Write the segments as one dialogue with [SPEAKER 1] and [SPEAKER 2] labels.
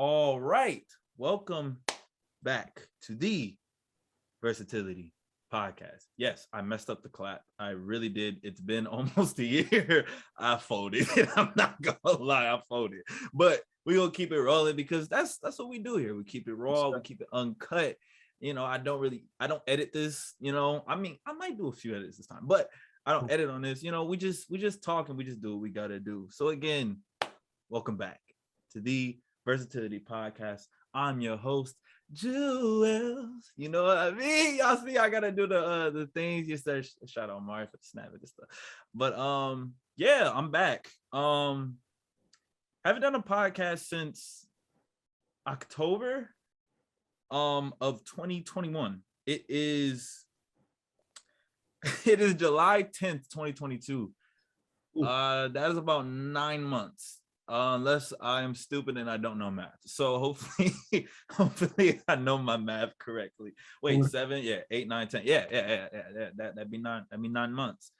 [SPEAKER 1] All right. Welcome back to the Versatility Podcast. Yes, I messed up the clap. I really did. It's been almost a year. I folded. I'm not gonna lie, I folded. But we're gonna keep it rolling because that's what we do here. We keep it raw, we keep it uncut. I don't edit this, I mean, I might do a few edits this time, but I don't edit on this. We just talk and we just do what we gotta do. So again, welcome back to the Versatility Podcast. I'm your host, JUELZ. You know what I mean? Y'all see, I gotta do the things. You said shout out Mari for the snap and stuff. But yeah, I'm back. Haven't done a podcast since October of 2021. It is July 10th, 2022. That is about 9 months. Unless I am stupid and I don't know math. So hopefully I know my math correctly. Wait, 7, 8, 9, 10. Yeah. That'd be 9. I mean 9 months.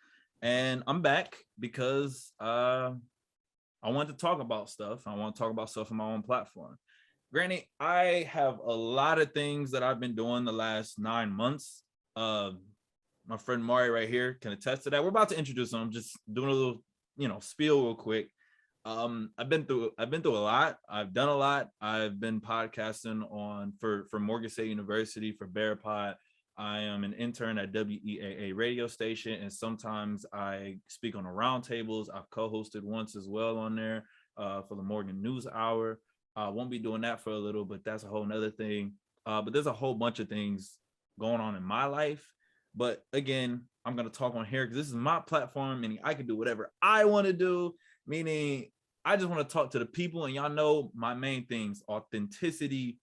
[SPEAKER 1] And I'm back because I want to talk about stuff. I want to talk about stuff on my own platform. Granted, I have a lot of things that I've been doing the last 9 months. My friend Mari right here can attest to that. We're about to introduce him. I'm just doing a little, spiel real quick. I've been through a lot. I've done a lot. I've been podcasting for Morgan State University for Bear Pod. I am an intern at WEAA radio station, and sometimes I speak on the roundtables. I've co-hosted once as well on there for the Morgan News Hour. I won't be doing that for a little, but that's a whole nother thing. But there's a whole bunch of things going on in my life. But again, I'm gonna talk on here because this is my platform, meaning I can do whatever I want to do. Meaning, I just want to talk to the people, and y'all know my main things: authenticity,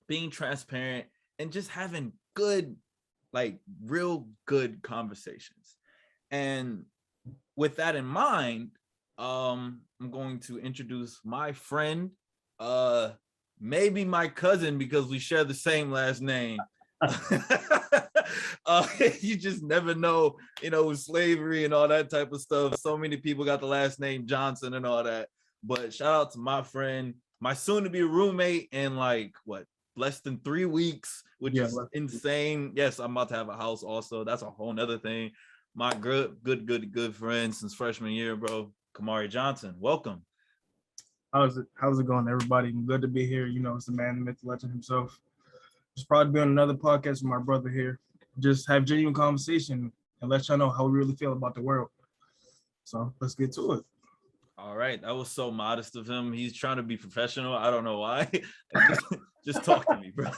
[SPEAKER 1] being transparent, and just having good, real good conversations. And with that in mind, I'm going to introduce my friend, maybe my cousin, because we share the same last name. You just never know, with slavery and all that type of stuff. So many people got the last name Johnson and all that. But shout out to my friend, my soon-to-be roommate in less than 3 weeks, which is insane. Yes, I'm about to have a house also. That's a whole nother thing. My good friend since freshman year, bro, Kamari Johnson. Welcome.
[SPEAKER 2] How's it going, everybody? Good to be here. It's the man, the myth, the legend himself. Just proud to be on another podcast with my brother here. Just have genuine conversation and let y'all know how we really feel about the world. So let's get to it.
[SPEAKER 1] All right, that was so modest of him. He's trying to be professional. I don't know why. Just talk to me, bro.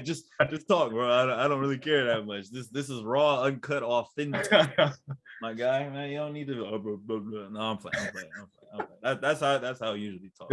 [SPEAKER 1] just talk, bro. I don't really care that much. This is raw, uncut, authentic. My guy, man, you don't need to. No, I'm playing. That's how I usually talk.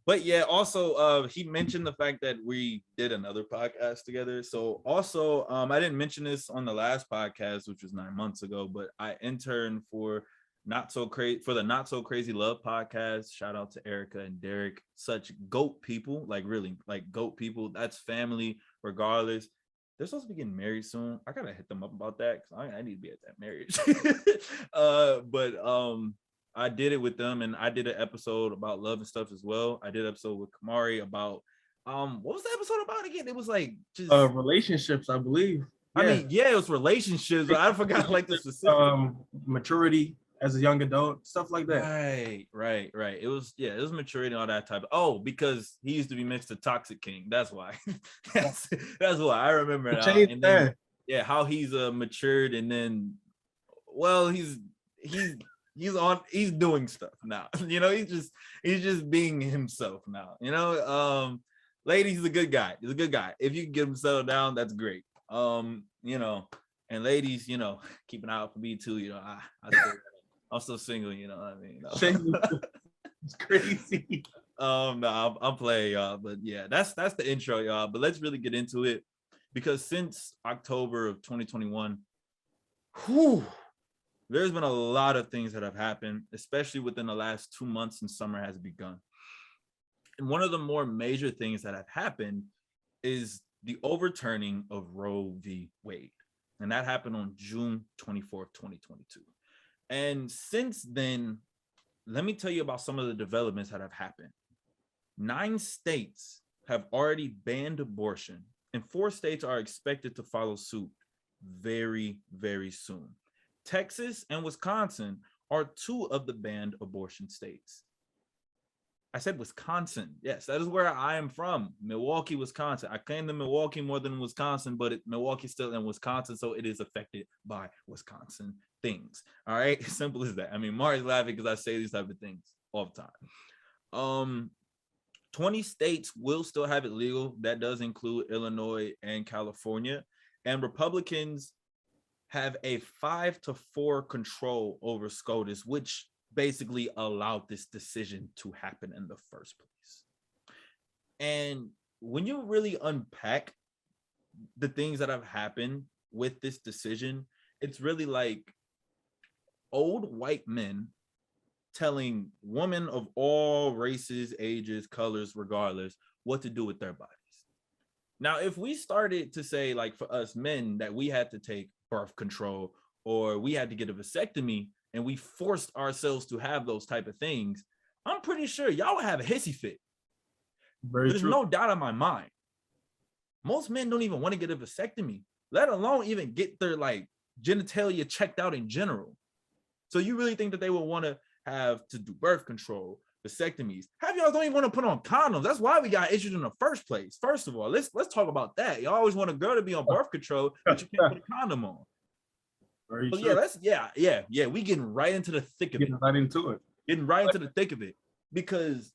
[SPEAKER 1] But yeah, also he mentioned the fact that we did another podcast together. So also I didn't mention this on the last podcast, which was 9 months ago, but I interned for the Not So Crazy Love podcast. Shout out to Erica and Derek, such GOAT people, really GOAT people. That's family regardless. They're supposed to be getting married soon. I gotta hit them up about that because I need to be at that marriage. But I did it with them, and I did an episode about love and stuff as well. I did an episode with Kamari about what was the episode about again? It was just
[SPEAKER 2] relationships, I believe.
[SPEAKER 1] I mean, it was relationships, but I forgot the specific
[SPEAKER 2] maturity as a young adult, stuff like that.
[SPEAKER 1] Right. It was maturity and all that type of because he used to be mixed to Toxic King. That's why. that's why I remember it. And then, how he's matured, and then he's doing stuff now. He's just being himself now. Ladies, he's a good guy. He's a good guy. If you can get him settled down, that's great. And ladies, keep an eye out for me too. I'm still single, you know what I mean?
[SPEAKER 2] It's crazy.
[SPEAKER 1] No, I'm playing, y'all. But yeah, that's the intro, y'all. But let's really get into it, because since October of 2021, there's been a lot of things that have happened, especially within the last 2 months since summer has begun. And one of the more major things that have happened is the overturning of Roe v. Wade. And that happened on June 24th, 2022. And since then, let me tell you about some of the developments that have happened. 9 states have already banned abortion, and 4 states are expected to follow suit very, very soon. Texas and Wisconsin are 2 of the banned abortion states. I said Wisconsin. Yes, that is where I am from. Milwaukee, Wisconsin. I claim the Milwaukee more than Wisconsin, but Milwaukee's still in Wisconsin, so it is affected by Wisconsin things. All right, simple as that. I mean, Mari's laughing because I say these type of things all the time. 20 states will still have it legal. That does include Illinois and California. And Republicans have a 5-4 control over SCOTUS, which basically allowed this decision to happen in the first place. And when you really unpack the things that have happened with this decision, it's really like old white men telling women of all races, ages, colors, regardless, what to do with their bodies. Now, if we started to say, like, for us men, that we had to take birth control or we had to get a vasectomy and we forced ourselves to have those type of things, I'm pretty sure y'all would have a hissy fit. There's no doubt in my mind. Most men don't even want to get a vasectomy, let alone even get their like genitalia checked out in general. So you really think that they would want to have to do birth control, vasectomies? Half y'all don't even want to put on condoms. That's why we got issues in the first place. First of all, let's talk about that. You always want a girl to be on birth control, but you can't put a condom on. But yeah, we getting right into the thick of it. Getting right into the thick of it, because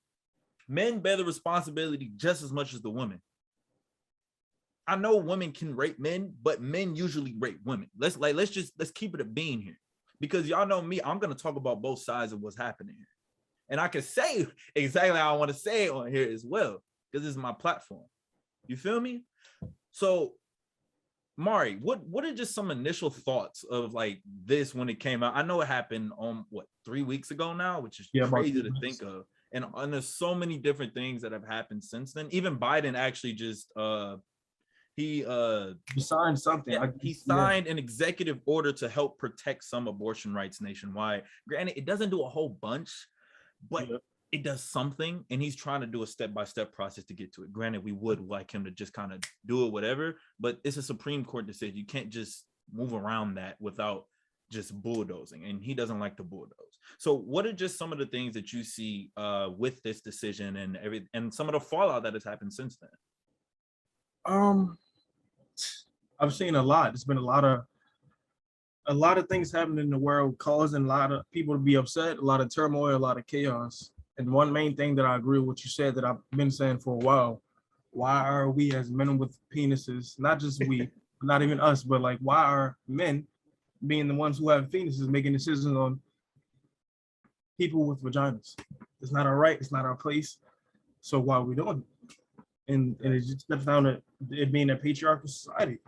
[SPEAKER 1] men bear the responsibility just as much as the women. I know women can rape men, but men usually rape women. Let's keep it a bean here, because y'all know me, I'm gonna talk about both sides of what's happening here, and I can say exactly how I want to say it on here as well, because this is my platform. You feel me? So, Mari, what are just some initial thoughts of like this when it came out? I know it happened on 3 weeks ago now, which is crazy to think of. And there's so many different things that have happened since then. Even Biden actually just he
[SPEAKER 2] signed something.
[SPEAKER 1] Yeah, he signed an executive order to help protect some abortion rights nationwide. Granted, it doesn't do a whole bunch, but it does something, and he's trying to do a step-by-step process to get to it. Granted, we would like him to just kind of do it, whatever, but it's a Supreme Court decision. You can't just move around that without just bulldozing, and he doesn't like to bulldoze. So what are just some of the things that you see with this decision and some of the fallout that has happened since then?
[SPEAKER 2] I've seen a lot. There's been a lot of things happening in the world, causing a lot of people to be upset, a lot of turmoil, a lot of chaos. And one main thing that I agree with what you said that I've been saying for a while: why are we as men with penises, not just we, not even us, but like, why are men, being the ones who have penises, making decisions on people with vaginas? It's not our right. It's not our place. So why are we doing it? And it just steps down to it being a patriarchal society.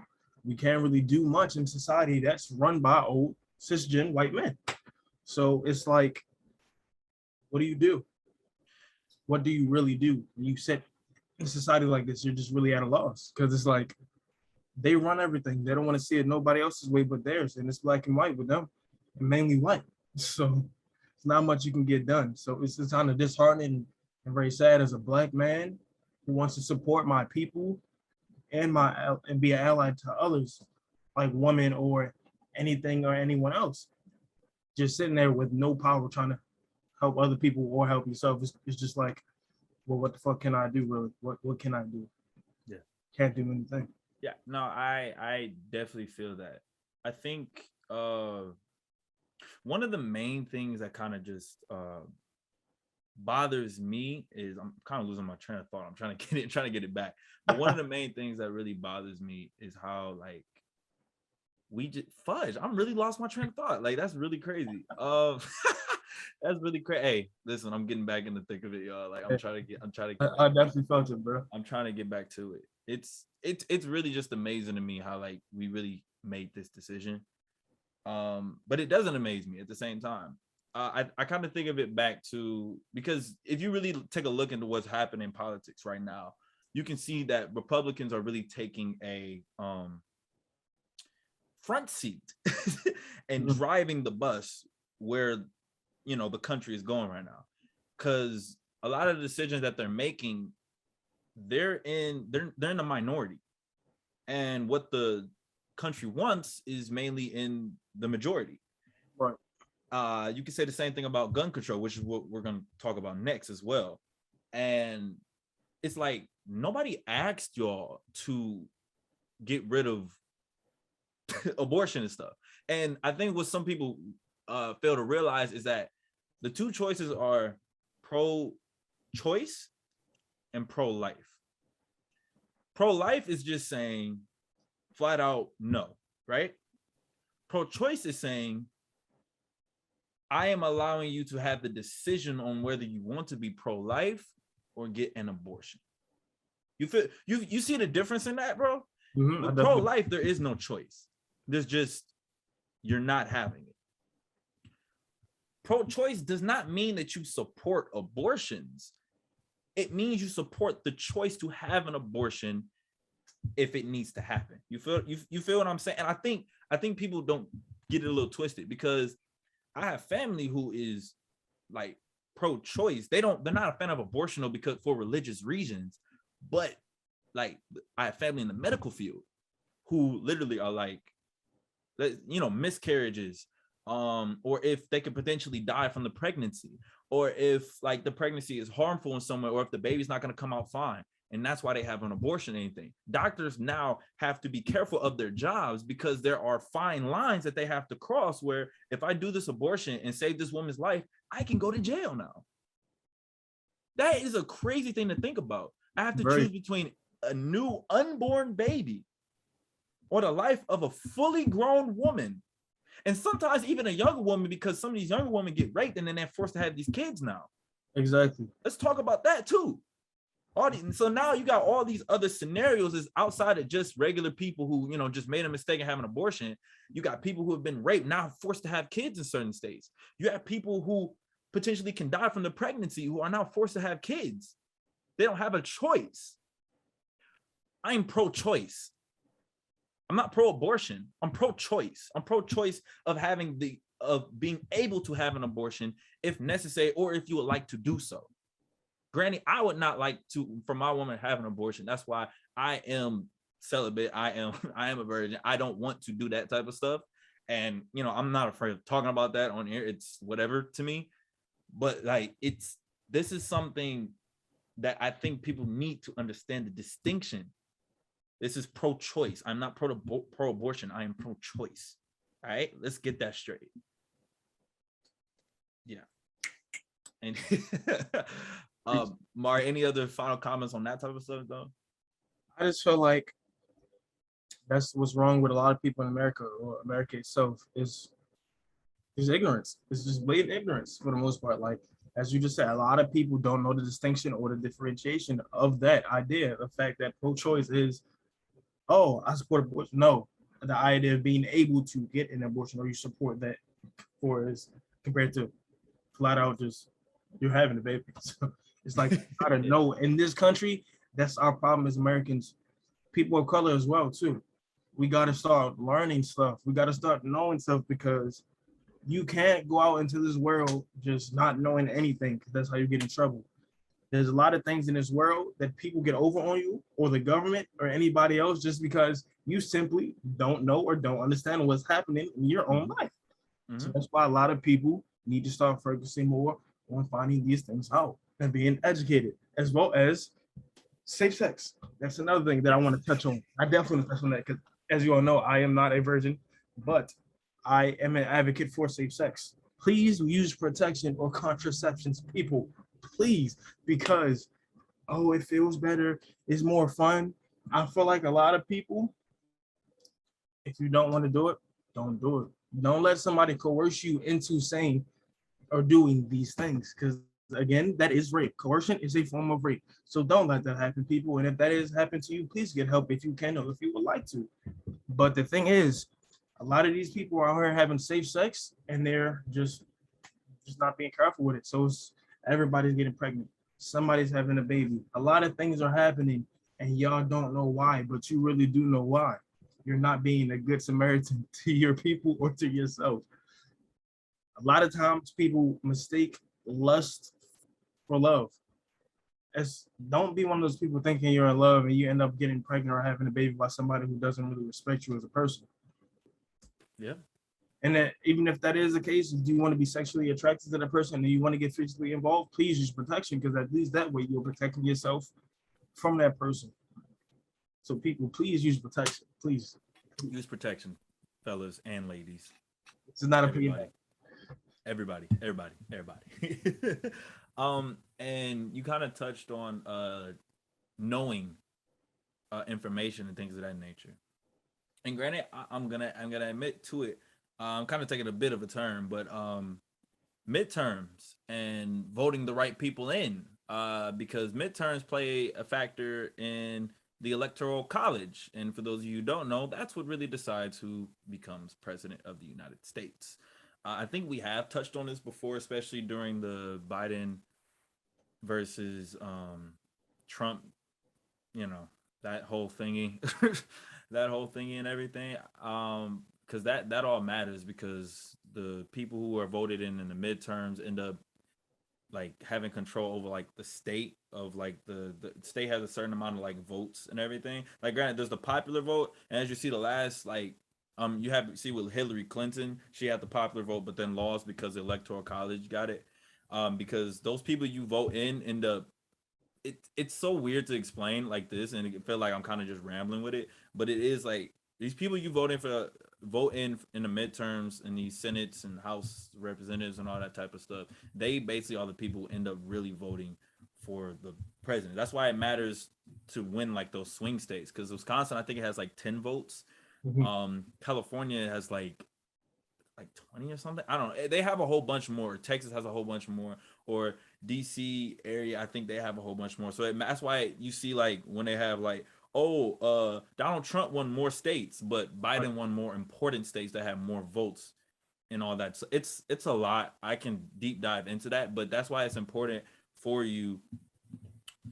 [SPEAKER 2] We can't really do much in society that's run by old cisgen white men. So it's like, what do you do? What do you really do? When you sit in society like this, you're just really at a loss, because it's like they run everything. They don't want to see it nobody else's way but theirs, and it's black and white with them, and mainly white. So it's not much you can get done. So it's kind of disheartening and very sad as a black man who wants to support my people and be an ally to others, like women or anything or anyone else, just sitting there with no power trying to help other people or help yourself. It's just like, well, what the fuck can I do, really? What can I do?
[SPEAKER 1] Yeah.
[SPEAKER 2] Can't do anything.
[SPEAKER 1] Yeah, no, I definitely feel that. I think one of the main things that kind of just bothers me is, I'm kind of losing my train of thought. I'm trying to get it back. But one of the main things that really bothers me is how like we just fudge. I'm really lost my train of thought. Like, that's really crazy. That's really crazy. Hey, listen, I'm getting back in the thick of it, y'all. Like, I'm trying to get.
[SPEAKER 2] I definitely felt it, bro.
[SPEAKER 1] I'm trying to get back to it. It's really just amazing to me how like we really made this decision. But it doesn't amaze me at the same time. I kind of think of it back to, because if you really take a look into what's happening in politics right now, you can see that Republicans are really taking a front seat and driving the bus, where the country is going right now, because a lot of the decisions that they're making, they're in the minority, and what the country wants is mainly in the majority.
[SPEAKER 2] Right.
[SPEAKER 1] You can say the same thing about gun control, which is what we're going to talk about next as well. And it's like nobody asked y'all to get rid of abortion and stuff. And I think what some people fail to realize is that the two choices are pro-choice and pro-life. Pro-life is just saying flat out no, right? Pro-choice is saying I am allowing you to have the decision on whether you want to be pro-life or get an abortion. You feel you see the difference in that, bro?
[SPEAKER 2] Mm-hmm.
[SPEAKER 1] With pro-life, there is no choice. There's just you're not having it. Pro-choice does not mean that you support abortions. It means you support the choice to have an abortion if it needs to happen. You feel what I'm saying? And I think people don't get it a little twisted, because I have family who is like pro-choice. They're not a fan of abortion because for religious reasons, but like I have family in the medical field who literally are like, miscarriages, or if they could potentially die from the pregnancy, or if like the pregnancy is harmful in some way, or if the baby's not going to come out fine, and that's why they have an abortion or anything. Doctors now have to be careful of their jobs because there are fine lines that they have to cross where if I do this abortion and save this woman's life, I can go to jail now. That is a crazy thing to think about. I have to choose between a new unborn baby or the life of a fully grown woman. And sometimes even a younger woman, because some of these younger women get raped and then they're forced to have these kids now.
[SPEAKER 2] Exactly.
[SPEAKER 1] Let's talk about that too. So now you got all these other scenarios is outside of just regular people who, just made a mistake and have an abortion. You got people who have been raped now forced to have kids in certain states. You have people who potentially can die from the pregnancy who are now forced to have kids. They don't have a choice. I'm pro-choice. I'm not pro-abortion. I'm pro-choice. I'm pro-choice of being able to have an abortion if necessary, or if you would like to do so. Granted, I would not like for my woman to have an abortion. That's why I am celibate. I am a virgin. I don't want to do that type of stuff. And, I'm not afraid of talking about that on air. It's whatever to me. But like, this is something that I think people need to understand the distinction. This is pro-choice. I'm not pro-abortion. I am pro-choice. All right, let's get that straight. Yeah. And Mari, any other final comments on that type of stuff, though?
[SPEAKER 2] I just feel like that's what's wrong with a lot of people in America, or America itself, is ignorance. It's just blatant ignorance for the most part. Like, as you just said, a lot of people don't know the distinction or the differentiation of that idea. The fact that pro-choice is, oh, I support abortion. No, the idea of being able to get an abortion, or you support that, for is compared to flat out just you're having a baby. So it's like, I don't know. In this country, that's our problem as Americans, people of color as well too. We got to start learning stuff. We got to start knowing stuff, because you can't go out into this world just not knowing anything, because that's how you get in trouble. There's a lot of things in this world that people get over on you, or the government, or anybody else, just because you simply don't know or don't understand what's happening in your own life. Mm-hmm. So that's why a lot of people need to start focusing more on finding these things out and being educated, as well as safe sex. That's another thing that I want to touch on. I definitely want to touch on that, because as you all know, I am not a virgin, but I am an advocate for safe sex. Please use protection or contraceptions, people. Please, because, it feels better. It's more fun. I feel like a lot of people, if you don't want to do it, don't do it. Don't let somebody coerce you into saying or doing these things, because again, that is rape. Coercion is a form of rape. So don't let that happen, people. And if that is happening to you, please get help if you can, or if you would like to. But the thing is, a lot of these people are out here having safe sex, and they're just not being careful with it. So everybody's getting pregnant. Somebody's having a baby. A lot of things are happening, and y'all don't know why, but you really do know why. You're not being a good Samaritan to your people or to yourself. A lot of times people mistake lust for love. Don't be one of those people thinking you're in love and you end up getting pregnant or having a baby by somebody who doesn't really respect you as a person.
[SPEAKER 1] Yeah.
[SPEAKER 2] And that even if that is the case, do you want to be sexually attracted to that person and you want to get physically involved, please use protection, because at least that way you're protecting yourself from that person. So people, please use protection. Please.
[SPEAKER 1] Use protection, fellas and ladies.
[SPEAKER 2] This is not a
[SPEAKER 1] everybody. And you kind of touched on knowing information and things of that nature. And granted, I'm gonna admit to it. I'm kind of taking a bit of a turn, but midterms and voting the right people in, because midterms play a factor in the electoral college. And for those of you who don't know, that's what really decides who becomes president of the United States. I think we have touched on this before, especially during the Biden versus Trump, that whole thingy, and everything. Because that all matters, because the people who are voted in the midterms end up like having control over like the state of like the state has a certain amount of like votes and everything. Like granted, there's the popular vote, and as you see the last like you have to see with Hillary Clinton, she had the popular vote but then lost because the electoral college got it. Because those people you vote in end up, it's so weird to explain like this, and it feel like I'm kind of just rambling with it, but it is like these people you vote in the midterms and these senates and house representatives and all that type of stuff, they basically are the people who end up really voting for the president. That's why it matters to win like those swing states, because Wisconsin, I think it has like 10 votes. California has like 20 or something. I don't know. They have a whole bunch more. Texas has a whole bunch more, or DC area, I think they have a whole bunch more. So that's why you see like when they have like, Donald Trump won more states, but Biden won more important states that have more votes and all that. So it's a lot. I can deep dive into that, but that's why it's important for you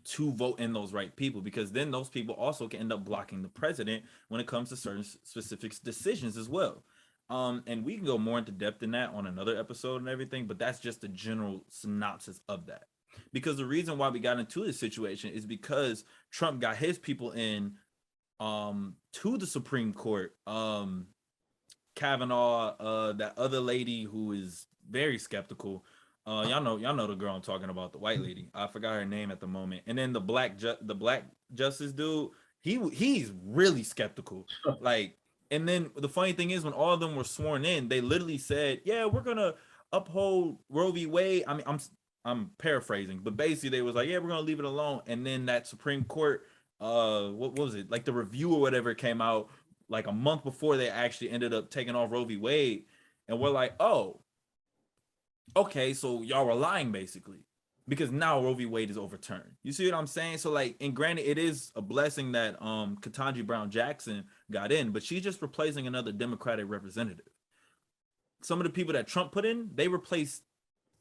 [SPEAKER 1] to vote in those right people, because then those people also can end up blocking the president when it comes to certain specific decisions as well. And we can go more into depth in that on another episode and everything, but that's just a general synopsis of that. Because the reason why we got into this situation is because Trump got his people in to the Supreme Court. Kavanaugh, that other lady who is very skeptical. Y'all know the girl I'm talking about, the white lady. I forgot her name at the moment. And then the black justice dude, he's really skeptical. Like, and then the funny thing is, when all of them were sworn in, they literally said, "Yeah, we're gonna uphold Roe v. Wade." I mean, I'm paraphrasing, but basically they was like, "Yeah, we're gonna leave it alone." And then that Supreme Court, what was it? Like the review or whatever came out like a month before they actually ended up taking off Roe v. Wade, and we're like, "Oh, okay, so y'all were lying basically, because now Roe v. Wade is overturned." You see what I'm saying? So like, and granted, it is a blessing that Ketanji Brown Jackson got in, but she's just replacing another Democratic representative. Some of the people that Trump put in, they replaced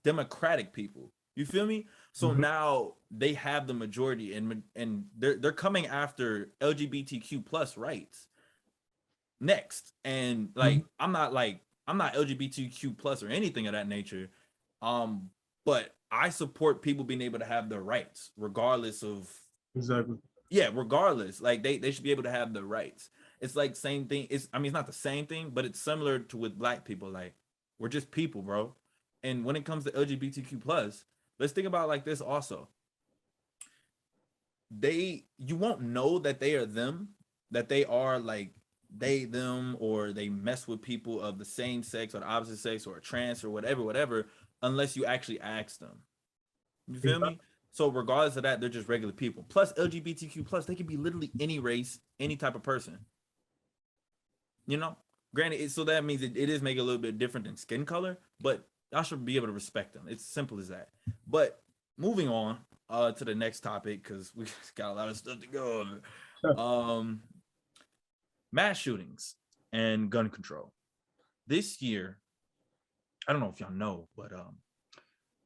[SPEAKER 1] Democratic people. You feel me? So now they have the majority, and they're coming after LGBTQ plus rights next. And like, I'm not LGBTQ plus or anything of that nature. But I support people being able to have their rights regardless of regardless. Like they should be able to have their rights. It's like same thing. It's not the same thing, but it's similar to with black people. Like, we're just people, bro. And when it comes to LGBTQ plus, let's think about it like this also. You won't know that they are them, that they are like they, them, or they mess with people of the same sex or the opposite sex or a trans or whatever, unless you actually ask them. You feel me? So regardless of that, they're just regular people. Plus LGBTQ plus, they can be literally any race, any type of person. Granted, so that means it is making a little bit different than skin color, but y'all should be able to respect them. It's simple as that. But moving on to the next topic, because we got a lot of stuff to go over. Mass shootings and gun control. This year, I don't know if y'all know, but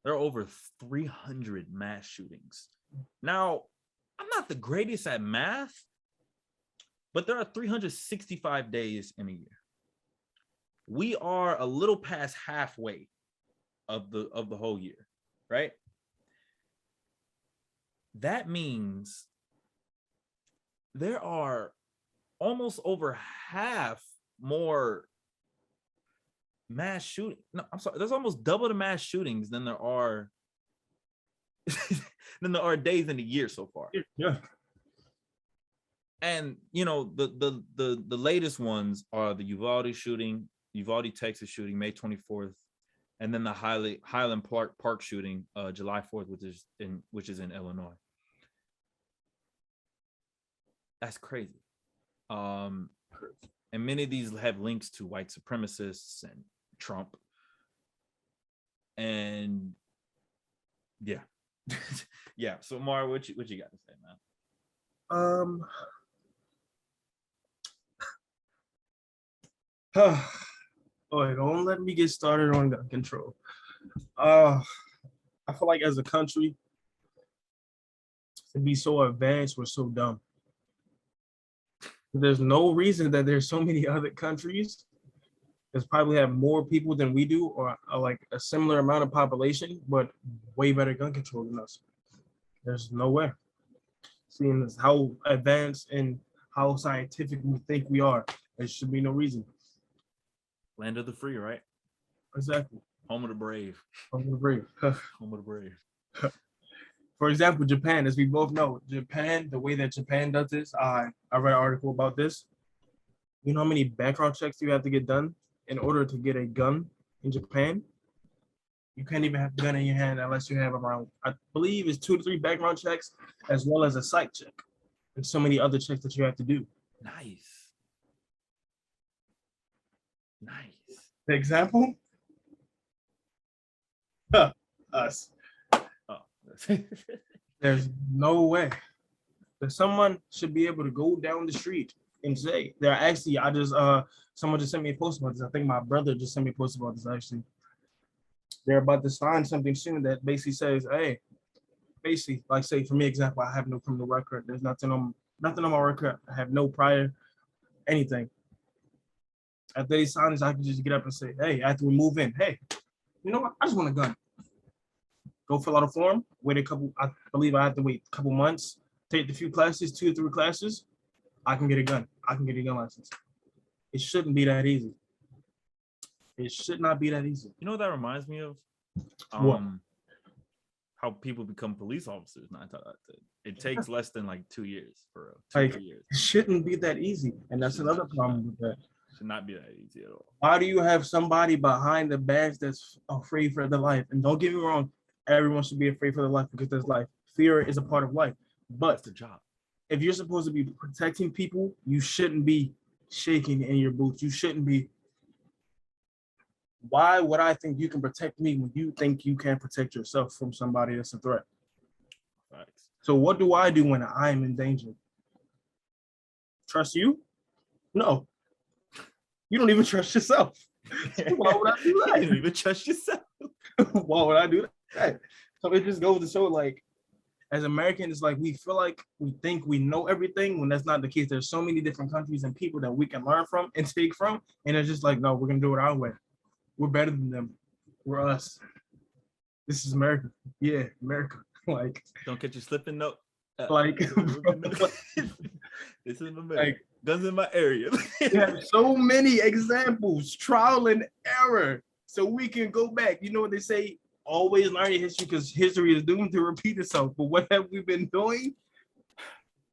[SPEAKER 1] there are over 300 mass shootings. Now, I'm not the greatest at math, but there are 365 days in a year. We are a little past halfway of the whole year, right? That means there are almost over half more mass shooting. No, I'm sorry. There's almost double the mass shootings than there are days in the year so far.
[SPEAKER 2] Yeah.
[SPEAKER 1] And the latest ones are the Uvalde, Texas shooting, May 24th, and then the Highland Park shooting, July 4th, which is in Illinois. That's crazy. And many of these have links to white supremacists and Trump. And yeah. Yeah. So Mara, what you got to say, man?
[SPEAKER 2] Oh, don't let me get started on gun control. I feel like as a country, to be so advanced, we're so dumb. There's no reason that there's so many other countries that probably have more people than we do, or like a similar amount of population, but way better gun control than us. There's no way. Seeing as how advanced and how scientific we think we are, there should be no reason.
[SPEAKER 1] Land of the free, right?
[SPEAKER 2] Exactly.
[SPEAKER 1] Home of the brave.
[SPEAKER 2] Home of the brave.
[SPEAKER 1] Home of the brave.
[SPEAKER 2] For example, Japan, as we both know, Japan, the way that Japan does this, I read an article about this. You know how many background checks you have to get done in order to get a gun in Japan? You can't even have a gun in your hand unless you have around, I believe it's 2 to 3 background checks, as well as a psych check. And so many other checks that you have to do.
[SPEAKER 1] Nice.
[SPEAKER 2] The example? Us.
[SPEAKER 1] Oh.
[SPEAKER 2] There's no way that someone should be able to go down the street and say, they're actually, someone just sent me a post about this. I think my brother just sent me a post about this actually. They're about to sign something soon that basically says, hey, basically, like say for me, example, I have no criminal record. There's nothing on my record. I have no prior anything. After they sign this, I can just get up and say, hey, after we move in, hey, you know what? I just want a gun. Go fill out a form, wait a couple, I believe I have to wait a couple months, take the few classes, 2 or 3 classes, I can get a gun. I can get a gun license. It shouldn't be that easy. It should not be that easy.
[SPEAKER 1] You know what that reminds me of?
[SPEAKER 2] What?
[SPEAKER 1] How people become police officers. It takes less than like 2 years for real. 2 3 years.
[SPEAKER 2] It shouldn't be that easy. And that's another problem with that.
[SPEAKER 1] Should not be that easy at all.
[SPEAKER 2] Why do you have somebody behind the badge that's afraid for their life? And don't get me wrong, everyone should be afraid for their life because there's life. Fear is a part of life. But
[SPEAKER 1] that's the job.
[SPEAKER 2] If you're supposed to be protecting people, you shouldn't be shaking in your boots. You shouldn't be. Why would I think you can protect me when you think you can't protect yourself from somebody that's a threat?
[SPEAKER 1] Facts.
[SPEAKER 2] So what do I do when I am in danger? Trust you? No. You don't even trust yourself. Why would I do that?
[SPEAKER 1] You don't even trust yourself.
[SPEAKER 2] Why would I do that? So it just goes to show, like, as Americans, it's like we feel like we think we know everything when that's not the case. There's so many different countries and people that we can learn from and take from. And it's just like, no, we're going to do it our way. We're better than them. We're us. This is America. Yeah, America. Like,
[SPEAKER 1] don't catch you slipping, no.
[SPEAKER 2] Like,
[SPEAKER 1] this is America. Like, guns in my area.
[SPEAKER 2] We have so many examples, trial and error, so we can go back. You know what they say? Always learn your history because history is doomed to repeat itself. But what have we been doing?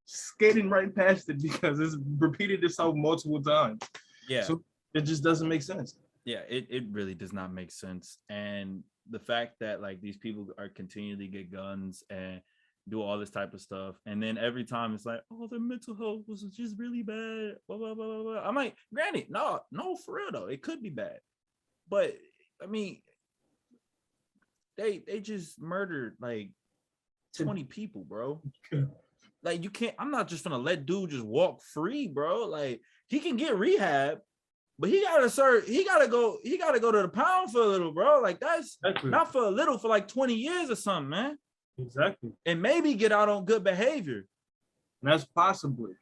[SPEAKER 2] Skating right past it because it's repeated itself multiple times.
[SPEAKER 1] Yeah.
[SPEAKER 2] So it just doesn't make sense.
[SPEAKER 1] Yeah, it really does not make sense. And the fact that like these people are continually get guns and do all this type of stuff, and then every time it's like, oh, their mental health was just really bad, blah blah blah blah blah. I'm like, granted, no, for real though, it could be bad, but I mean, they just murdered like 20 people, bro. Like, you can't. I'm not just gonna let dude just walk free, bro. Like, he can get rehab, but he gotta go to the pound for a little, bro. Like, that's not for a little, for like 20 years or something, man.
[SPEAKER 2] Exactly.
[SPEAKER 1] And maybe get out on good behavior.
[SPEAKER 2] And that's possibly.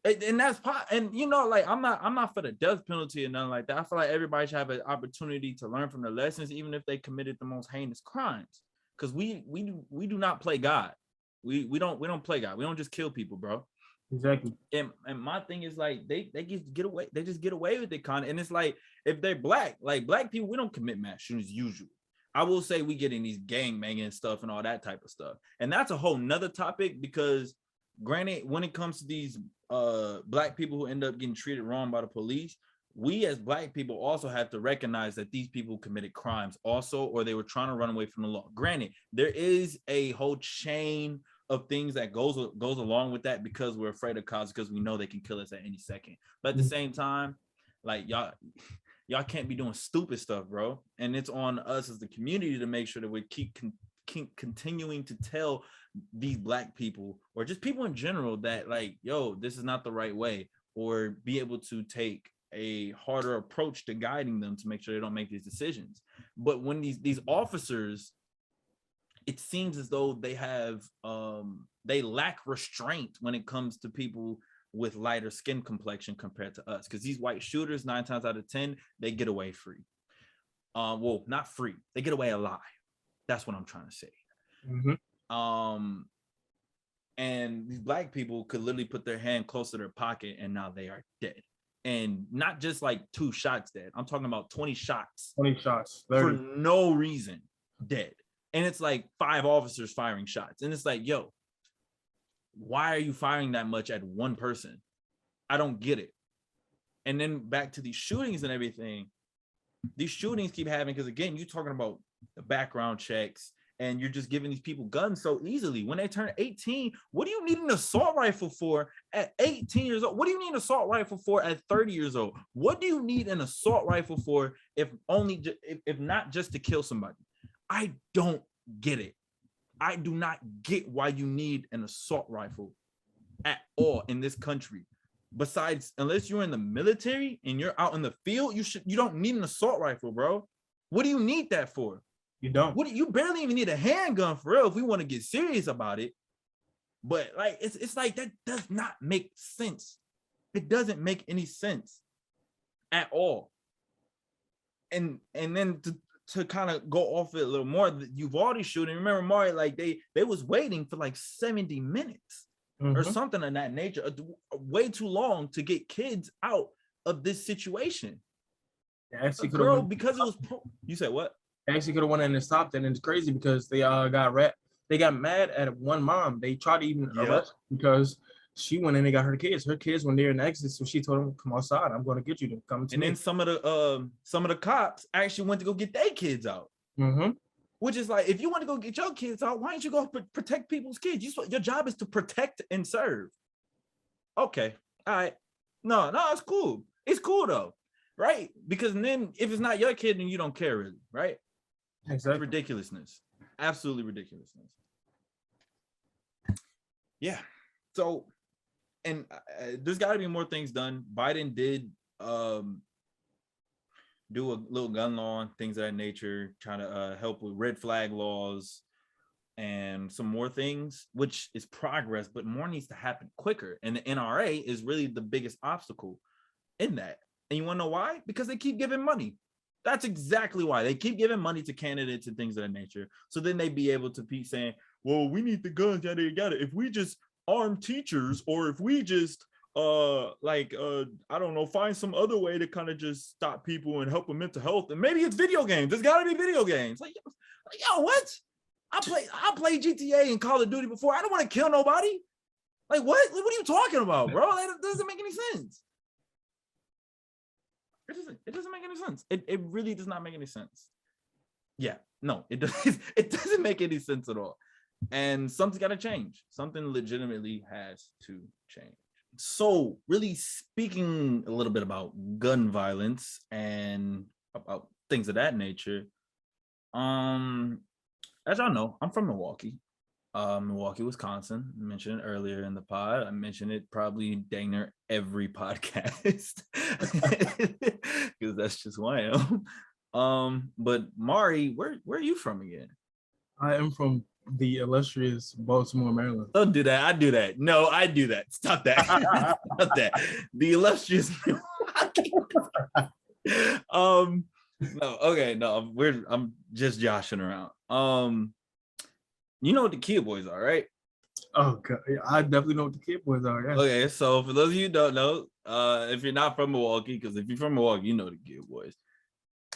[SPEAKER 1] And that's and you know, like I'm not for the death penalty or nothing like that. I feel like everybody should have an opportunity to learn from the lessons, even if they committed the most heinous crimes. Because we do not play God. We don't play God. We don't just kill people, bro.
[SPEAKER 2] Exactly.
[SPEAKER 1] And my thing is like they just get away. They just get away with it, kind of. And it's like if they're black, like black people, we don't commit mass shootings usually. I will say we get in these gang banging stuff and all that type of stuff, and that's a whole nother topic. Because granted, when it comes to these black people who end up getting treated wrong by the police, we as black people also have to recognize that these people committed crimes also, or they were trying to run away from the law. Granted, there is a whole chain of things that goes along with that, because we're afraid of cops, because we know they can kill us at any second. But at the same time, like y'all can't be doing stupid stuff, bro. And it's on us as the community to make sure that we keep continuing to tell these black people, or just people in general, that like, yo, this is not the right way, or be able to take a harder approach to guiding them to make sure they don't make these decisions. But when these officers, it seems as though they have they lack restraint when it comes to people with lighter skin complexion compared to us, because these white shooters, 9 times out of 10, they get away free. Well, not free, they get away alive. That's what I'm trying to say. And these black people could literally put their hand close to their pocket and now they are dead. And not just like 2 shots dead. I'm talking about 20 shots.
[SPEAKER 2] 20 shots.
[SPEAKER 1] 30. For no reason, dead. And it's like 5 officers firing shots. And it's like, yo, why are you firing that much at one person? I don't get it. And then back to these shootings and everything. These shootings keep happening because, again, you're talking about the background checks, and you're just giving these people guns so easily. When they turn 18, what do you need an assault rifle for at 18 years old? What do you need an assault rifle for at 30 years old? What do you need an assault rifle for if not just to kill somebody? I don't get it. I do not get why you need an assault rifle at all in this country. Besides, unless you're in the military and you're out in the field, you don't need an assault rifle, bro. What do you need that for?
[SPEAKER 2] You don't.
[SPEAKER 1] You barely even need a handgun for real if we want to get serious about it. But like it's like that does not make sense. It doesn't make any sense at all. And then to kind of go off it a little more, the Uvalde shooting. Remember, Mari, like they was waiting for like 70 minutes or something of that nature, way too long to get kids out of this situation.
[SPEAKER 2] Yeah,
[SPEAKER 1] a girl, because it was you said what?
[SPEAKER 2] They actually could have went in and stopped it, and it's crazy because they got mad at one mom. They tried to even arrest because she went in and got her kids. Her kids were near an exit, so she told them, "Come outside. I'm going to get you to come to me." And
[SPEAKER 1] then some of the cops actually went to go get their kids out. Which is like, if you want to go get your kids out, why don't you go protect people's kids? Your job is to protect and serve. Okay, all right. No, it's cool. It's cool though, right? Because then if it's not your kid, then you don't care really, right?
[SPEAKER 2] Exactly.
[SPEAKER 1] It's ridiculousness. Absolutely ridiculousness. Yeah. So, and there's got to be more things done. Biden did do a little gun law and things of that nature, trying to help with red flag laws and some more things, which is progress, but more needs to happen quicker. And the NRA is really the biggest obstacle in that. And you want to know why? Because they keep giving money. That's exactly why. They keep giving money to candidates and things of that nature. So then they be able to be saying, well, we need the guns, yada, yada. If we just arm teachers, or if we just I don't know, find some other way to kind of just stop people and help with mental health. And maybe it's video games. There's got to be video games. Like, yo, what? I played GTA and Call of Duty before. I don't want to kill nobody. Like, what? What are you talking about, bro? That doesn't make any sense. It doesn't make any sense. It really does not make any sense. Yeah, no, it doesn't make any sense at all. And something's got to change. Something legitimately has to change. So really speaking a little bit about gun violence and about things of that nature. As y'all know, I'm from Milwaukee. Milwaukee, Wisconsin. I mentioned it earlier in the pod. I mentioned it probably dang near every podcast because that's just who I am. But Mari, where are you from again?
[SPEAKER 2] I am from the illustrious Baltimore, Maryland.
[SPEAKER 1] Don't do that. I do that. No, I do that. Stop that. Stop that. The illustrious Milwaukee. No, okay, no, I'm just joshing around. You know what the Kid Boys are, right?
[SPEAKER 2] Oh God, I definitely know what the Kid Boys are. Yeah.
[SPEAKER 1] Okay, so for those of you who don't know, if you're not from Milwaukee, because if you're from Milwaukee, you know the Kid Boys.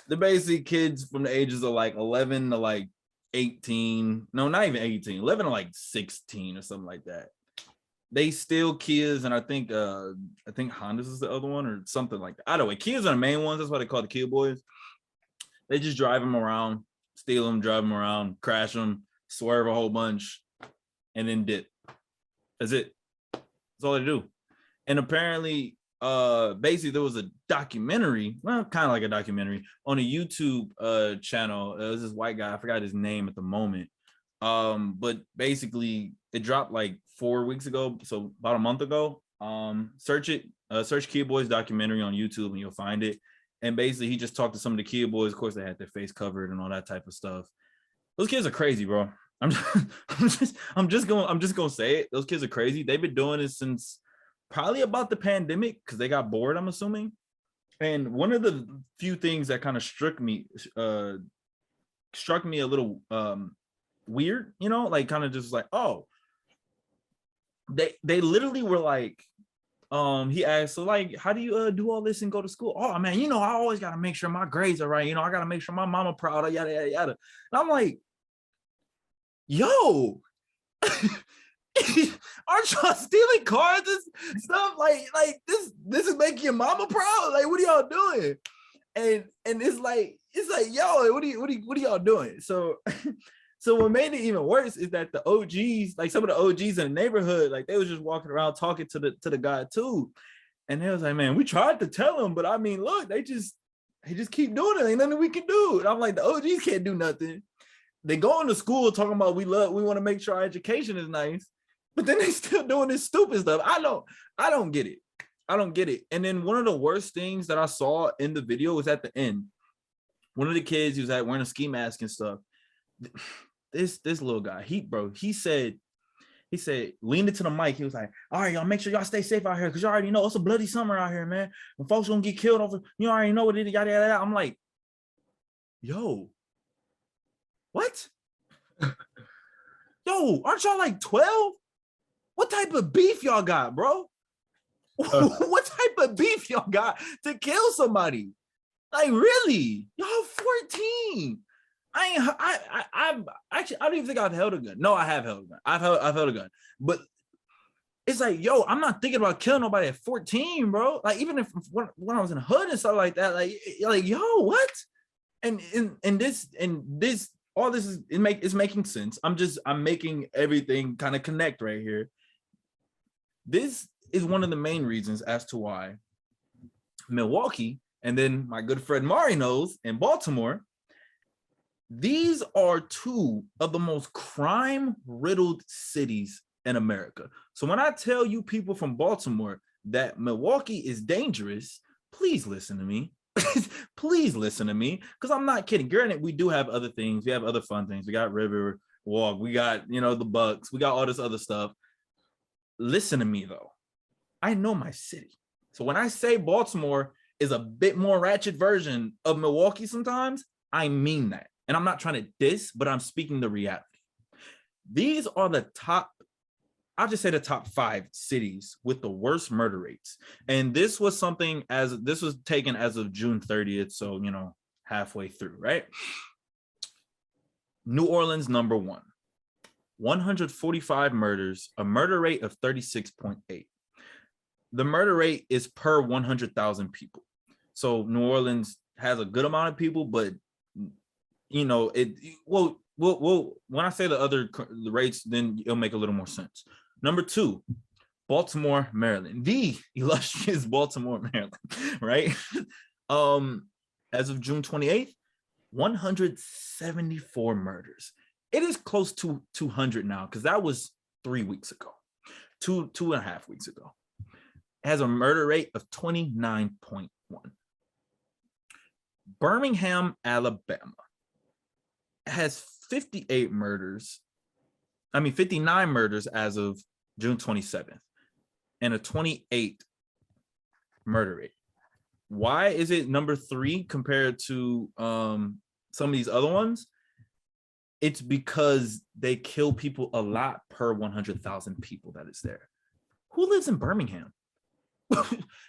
[SPEAKER 1] They're basically kids from the ages of like 11 to like 18. No, not even 18. 11 to like 16 or something like that. They steal Kias, and I think Hondas is the other one or something like that. I don't know. Kias are the main ones. That's why they call the Kid Boys. They just drive them around, steal them, drive them around, crash them, swerve a whole bunch, and then dip. That's it. That's all they do. And apparently, basically there was a documentary, well, kind of like a documentary on a YouTube channel. It was this white guy, I forgot his name at the moment. But basically it dropped like 4 weeks ago, so about a month ago. Search it, search Kid Boys documentary on YouTube and you'll find it. And basically he just talked to some of the Kid Boys. Of course, they had their face covered and all that type of stuff. Those kids are crazy, bro. I'm just gonna say it. Those kids are crazy. They've been doing it since probably about the pandemic because they got bored, I'm assuming. And one of the few things that kind of struck me a little weird, you know, like kind of just like, oh, they literally were like, he asked, so like, how do you do all this and go to school? Oh man, you know, I always gotta make sure my grades are right. You know, I gotta make sure my mama proud of yada yada yada. And I'm like, yo, aren't y'all stealing cars and stuff? Like this is making your mama proud. Like, what are y'all doing? And it's like, yo, what are y'all doing? So so what made it even worse is that the OGs, like some of the OGs in the neighborhood, like they was just walking around talking to the guy too. And they was like, man, we tried to tell him, but I mean, look, they just keep doing it. Ain't nothing we can do. And I'm like, the OGs can't do nothing. They go into school talking about we want to make sure our education is nice, but then they still doing this stupid stuff. I don't get it. I don't get it. And then one of the worst things that I saw in the video was at the end. One of the kids, he was like wearing a ski mask and stuff. This little guy, he said, leaned into the mic. He was like, all right, y'all, make sure y'all stay safe out here because you already know it's a bloody summer out here, man. When folks gonna get killed over, you already know what it is, yada, yada, yada. I'm like, yo, what? Yo, aren't y'all like 12? What type of beef y'all got, bro? What type of beef y'all got to kill somebody? Like, really? Y'all 14. I don't even think I've held a gun. No, I have held a gun. I've held a gun. But it's like, yo, I'm not thinking about killing nobody at 14, bro. Like, even if when I was in the hood and stuff like that, like yo, what? And this all this is making sense. I'm making everything kind of connect right here. This is one of the main reasons as to why Milwaukee, and then my good friend Mari knows, in Baltimore, these are two of the most crime-riddled cities in America. So when I tell you people from Baltimore that Milwaukee is dangerous, please listen to me. Please listen to me, because I'm not kidding. Granted, we do have other things. We have other fun things. We got River Walk. We got, the Bucks. We got all this other stuff. Listen to me, though. I know my city. So when I say Baltimore is a bit more ratchet version of Milwaukee sometimes, I mean that. And I'm not trying to diss, but I'm speaking the reality. These are the top, I'll just say the top 5 cities with the worst murder rates. And this was taken as of June 30th. So, halfway through, right? New Orleans, number 1, 145 murders, a murder rate of 36.8. The murder rate is per 100,000 people. So New Orleans has a good amount of people, but when I say the rates, then it'll make a little more sense. Number 2, Baltimore, Maryland, the illustrious Baltimore, Maryland, right? As of June 28th, 174 murders. It is close to 200 now, because that was 3 weeks ago, two and a half weeks ago. It has a murder rate of 29.1. Birmingham, Alabama has 58 murders 59 murders as of June 27th, and a 28 murder rate. Why is it number 3 compared to some of these other ones? It's because they kill people a lot per 100,000 people that is there. Who lives in Birmingham?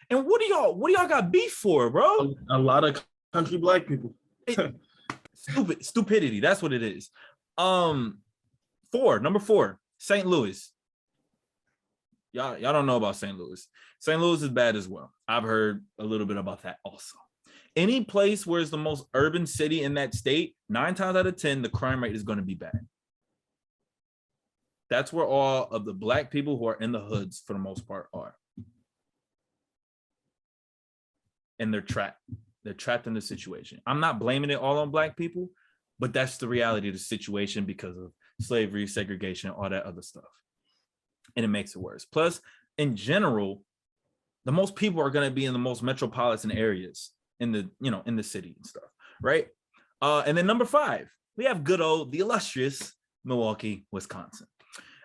[SPEAKER 1] And what do y'all got beef for, bro?
[SPEAKER 2] A lot of country black people.
[SPEAKER 1] Stupidity. That's what it is. Number 4, St. Louis. Y'all don't know about St. Louis. St. Louis is bad as well. I've heard a little bit about that also. Any place where it's the most urban city in that state, 9 times out of 10, the crime rate is going to be bad. That's where all of the black people who are in the hoods, for the most part, are. And they're trapped. They're trapped in the situation. I'm not blaming it all on black people, but that's the reality of the situation because of slavery, segregation, all that other stuff. And it makes it worse. Plus, in general, the most people are going to be in the most metropolitan areas in the city and stuff, right? And then number 5, we have good old, the illustrious Milwaukee, Wisconsin.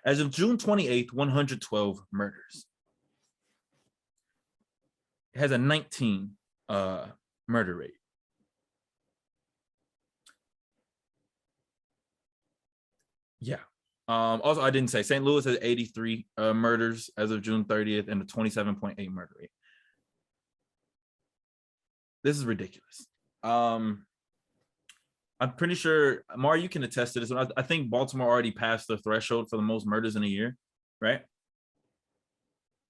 [SPEAKER 1] As of June 28th, 112 murders. It has a 19 murder rate. Yeah. Also, I didn't say St. Louis has 83 murders as of June 30th and a 27.8 murder rate. This is ridiculous. I'm pretty sure, Mari, you can attest to this. I think Baltimore already passed the threshold for the most murders in a year, right?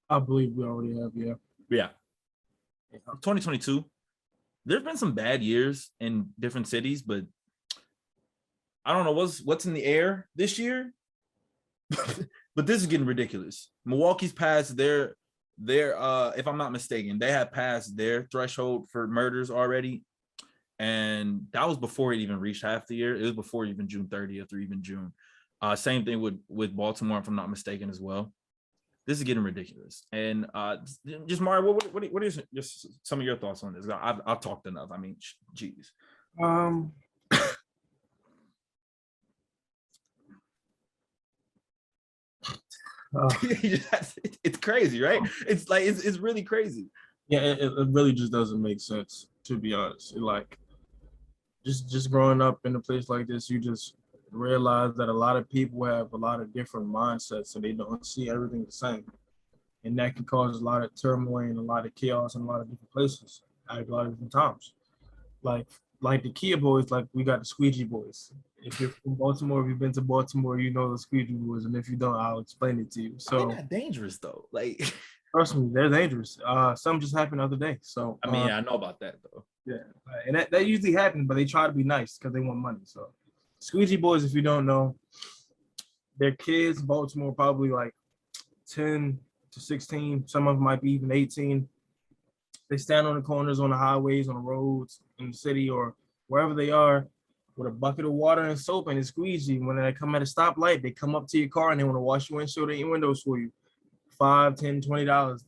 [SPEAKER 2] I believe we already have, yeah.
[SPEAKER 1] Yeah. 2022. There's been some bad years in different cities, but I don't know what's in the air this year. But this is getting ridiculous. Milwaukee's passed their if I'm not mistaken, they have passed their threshold for murders already. And that was before it even reached half the year. It was before even June 30th or even June. Same thing with Baltimore, if I'm not mistaken, as well. This is getting ridiculous. And just Mario, what is just some of your thoughts on this? I've talked enough. I mean, geez. It's crazy, right? It's like it's really crazy.
[SPEAKER 2] Yeah, it really just doesn't make sense, to be honest. Just growing up in a place like this, you just realize that a lot of people have a lot of different mindsets, so they don't see everything the same, and that can cause a lot of turmoil and a lot of chaos in a lot of different places at a lot of different times. Like the Kia boys, like we got the Squeegee boys. If you're from Baltimore, if you've been to Baltimore, you know the Squeegee boys, and if you don't, I'll explain it to you. So
[SPEAKER 1] they're not dangerous though. Like,
[SPEAKER 2] trust me, they're dangerous. Some just happened the other day. So
[SPEAKER 1] I mean, I know about that though.
[SPEAKER 2] Yeah, and that usually happens, but they try to be nice because they want money. So Squeegee boys, if you don't know, their kids in Baltimore probably like 10 to 16. Some of them might be even 18. They stand on the corners, on the highways, on the roads, in the city, or wherever they are, with a bucket of water and soap and a squeegee. When they come at a stoplight, they come up to your car and they want to wash your windshield and your windows for you. $5, $10, $20,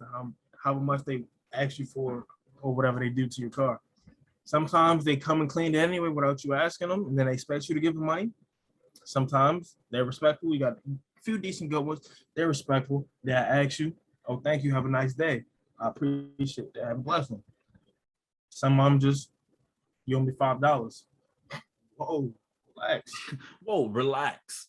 [SPEAKER 2] however much they ask you for, or whatever they do to your car. Sometimes they come and clean it anyway without you asking them, and then they expect you to give them money. Sometimes they're respectful. You got a few decent good ones. They're respectful. They ask you, "Oh, thank you. Have a nice day. I appreciate that. Have a blessing." Some of them just, "You owe me $5. Whoa, relax.
[SPEAKER 1] Whoa, relax.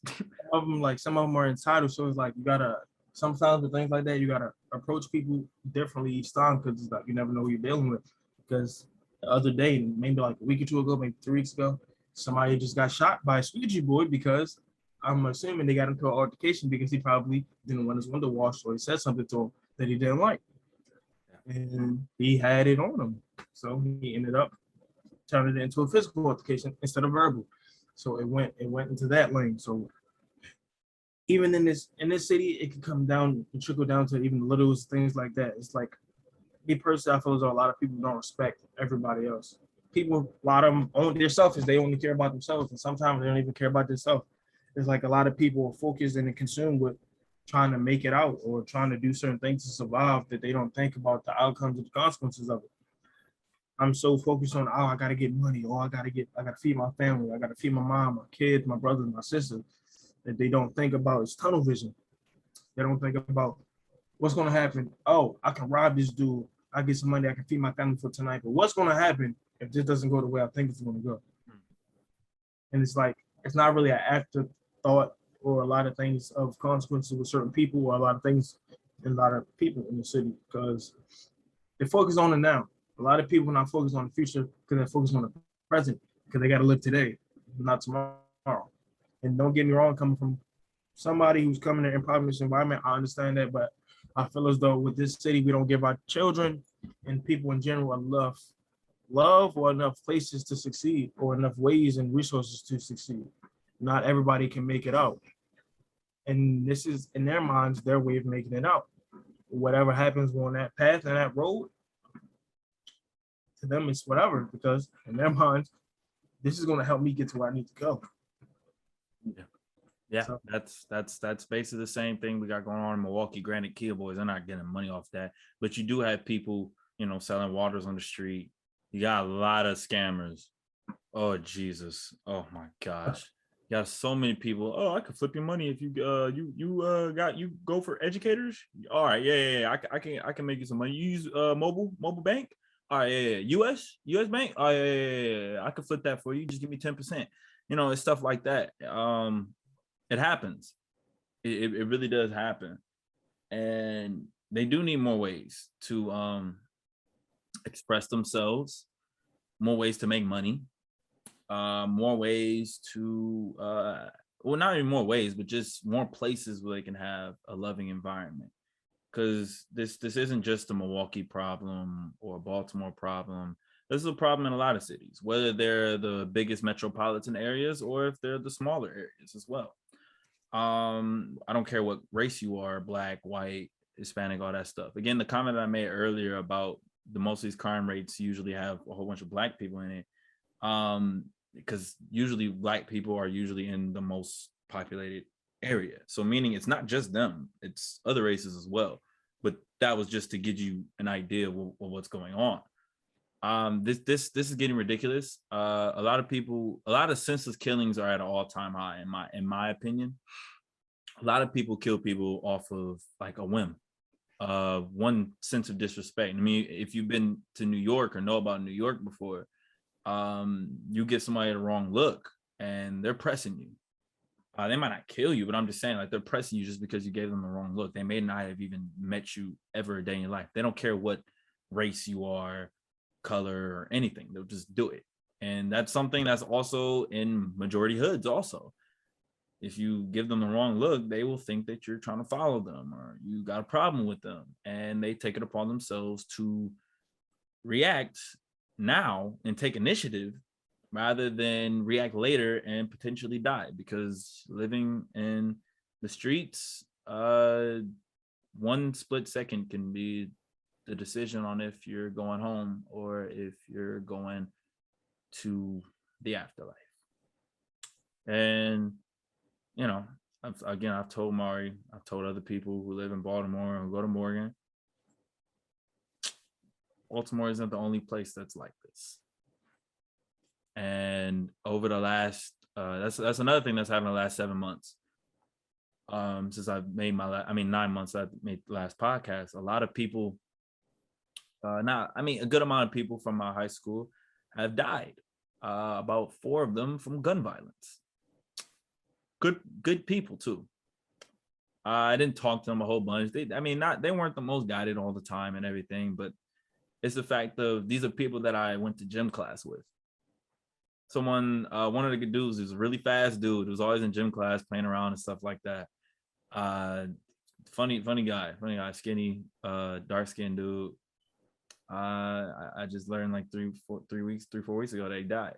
[SPEAKER 2] Some of them are entitled, so it's like you gotta. Sometimes with things like that, you gotta approach people differently each time because it's like you never know who you're dealing with. Because the other day, maybe like a week or two ago, maybe 3 weeks ago, somebody just got shot by a squeegee boy because I'm assuming they got into an altercation because he probably didn't want his window washed or he said something to him that he didn't like. And he had it on him. So he ended up turning it into a physical altercation instead of verbal. So it went into that lane. So even in this city, it can come down and trickle down to even the littlest things like that. It's like, me personally, I feel as though a lot of people don't respect everybody else. People, a lot of them, they're selfish. They only care about themselves, and sometimes they don't even care about themselves. It's like a lot of people are focused and consumed with trying to make it out or trying to do certain things to survive that they don't think about the outcomes and the consequences of it. I'm so focused on, I got to get money. I got to feed my family. I got to feed my mom, my kids, my brothers, my sisters. that they don't think about is tunnel vision. They don't think about what's going to happen. Oh, I can rob this dude. I get some money. I can feed my family for tonight. But what's going to happen if this doesn't go the way I think it's going to go? And it's like, it's not really an afterthought or a lot of things of consequences with certain people or a lot of things in a lot of people in the city because they focus on the now. A lot of people not focus on the future because they're focused on the present because they got to live today, not tomorrow. And don't get me wrong, coming from somebody who's coming in an impoverished environment, I understand that, but I feel as though with this city, we don't give our children and people in general enough love or enough places to succeed or enough ways and resources to succeed. Not everybody can make it out. And this is, in their minds, their way of making it out. Whatever happens on that path and that road, to them it's whatever, because in their minds, this is going to help me get to where I need to go.
[SPEAKER 1] Yeah, so that's basically the same thing we got going on in Milwaukee. Granted, Kia Boys are not getting money off that, but you do have people, selling waters on the street. You got a lot of scammers. Oh Jesus! Oh my gosh! You got so many people. Oh, I could flip your money if you go for educators. All right, yeah. I can make you some money. You use mobile bank. All right, yeah. US bank. Oh yeah. I could flip that for you. Just give me 10%. It's stuff like that. It happens. It really does happen, and they do need more ways to express themselves, more ways to make money, more ways to well, not even more ways, but just more places where they can have a loving environment. Because this isn't just a Milwaukee problem or a Baltimore problem. This is a problem in a lot of cities, whether they're the biggest metropolitan areas or if they're the smaller areas as well. I don't care what race you are, black, white, Hispanic, all that stuff. Again, the comment I made earlier about the most of these crime rates usually have a whole bunch of black people in it. Because usually black people are usually in the most populated area. So meaning it's not just them, it's other races as well. But that was just to give you an idea of what's going on. This is getting ridiculous. A lot of senseless killings are at an all-time high in my opinion. A lot of people kill people off of like a whim, one sense of disrespect. I mean, if you've been to New York or know about New York before, you get somebody the wrong look and they're pressing you. They might not kill you, but I'm just saying, like, they're pressing you just because you gave them the wrong look. They may not have even met you ever a day in your life. They don't care what race you are, color, or anything. They'll just do it. And that's something that's also in majority hoods also. If you give them the wrong look, they will think that you're trying to follow them or you got a problem with them. And they take it upon themselves to react now and take initiative rather than react later and potentially die, because living in the streets, one split second can be the decision on if you're going home or if you're going to the afterlife. And I've told Mari, I've told other people who live in Baltimore and go to Morgan, Baltimore isn't the only place that's like this. And over the last, that's another thing that's happened the last 7 months. Since I've made 9 months I've made the last podcast, a lot of people, a good amount of people from my high school have died. About 4 of them from gun violence. Good people too. I didn't talk to them a whole bunch. They weren't the most guided all the time and everything, but it's the fact of these are people that I went to gym class with. One of the good dudes is a really fast dude who was always in gym class playing around and stuff like that. Funny guy, skinny, dark-skinned dude. I just learned like 3-4 weeks ago that he died.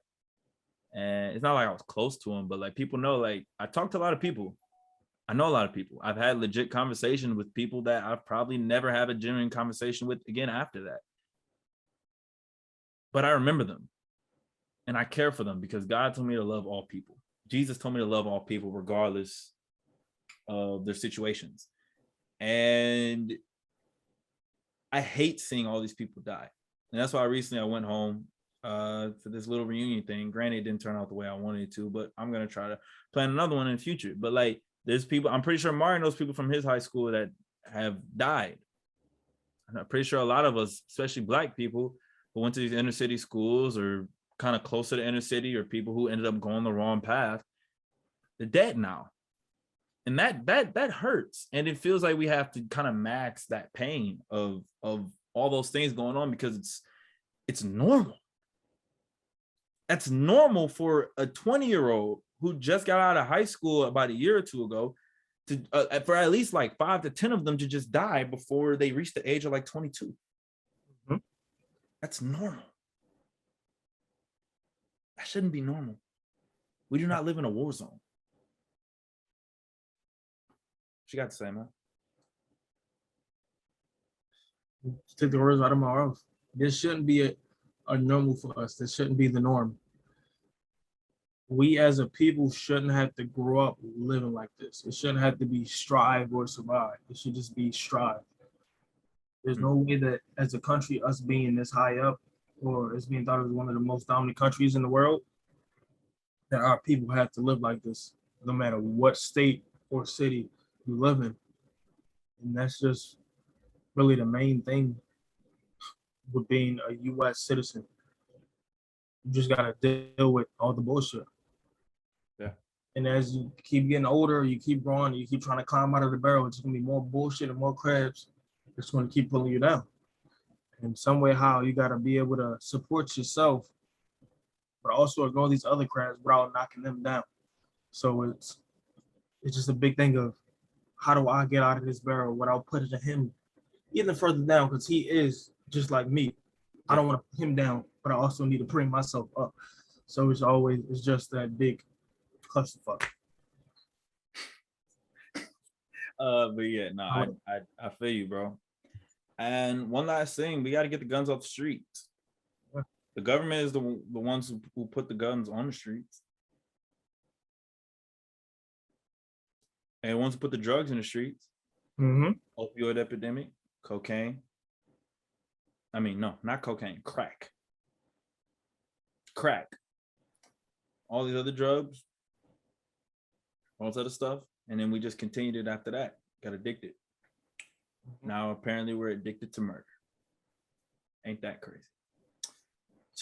[SPEAKER 1] And it's not like I was close to him, but like people know, like I talked to a lot of people. I know a lot of people. I've had legit conversations with people that I've probably never have a genuine conversation with again after that. But I remember them. And I care for them because God told me to love all people. Jesus told me to love all people regardless of their situations. And I hate seeing all these people die. And that's why recently I went home for this little reunion thing. Granted, it didn't turn out the way I wanted it to, but I'm gonna try to plan another one in the future. But like, there's people. I'm pretty sure Mario knows people from his high school that have died. And I'm pretty sure a lot of us, especially Black people, who went to these inner city schools or kind of closer to inner city, or people who ended up going the wrong path, they're dead now. And that hurts, and it feels like we have to kind of max that pain of all those things going on, because it's normal. That's normal for a 20-year-old who just got out of high school about a year or two ago, to for at least like 5 to 10 of them to just die before they reach the age of like 22. Mm-hmm. That's normal. That shouldn't be normal. We do not live in a war zone. What you got to say, man?
[SPEAKER 2] Take the words out of my mouth. This shouldn't be a normal for us. This shouldn't be the norm. We as a people shouldn't have to grow up living like this. It shouldn't have to be strive or survive. It should just be strive. There's no way that as a country, us being this high up, or as being thought as one of the most dominant countries in the world, that our people have to live like this, no matter what state or city you live in. And that's just really the main thing with being a U.S. citizen. You just got to deal with all the bullshit.
[SPEAKER 1] Yeah.
[SPEAKER 2] And as you keep getting older, you keep growing, you keep trying to climb out of the barrel, it's going to be more bullshit and more crabs. It's going to keep pulling you down. And some way, how you got to be able to support yourself, but also ignore these other crabs without knocking them down. So it's just a big thing of, how do I get out of this barrel without putting him even further down? Because he is just like me. I don't want to put him down, but I also need to bring myself up. So it's just that big clusterfuck.
[SPEAKER 1] But yeah, no, I feel you, bro. And one last thing, we got to get the guns off the streets. The government is the ones who put the guns on the streets. And ones who put the drugs in the streets.
[SPEAKER 2] Mm-hmm.
[SPEAKER 1] Opioid epidemic, cocaine. I mean, no, not cocaine, crack. Crack. All these other drugs, all this other stuff. And then we just continued it after that. Got addicted. Mm-hmm. Now, apparently, we're addicted to murder. Ain't that crazy?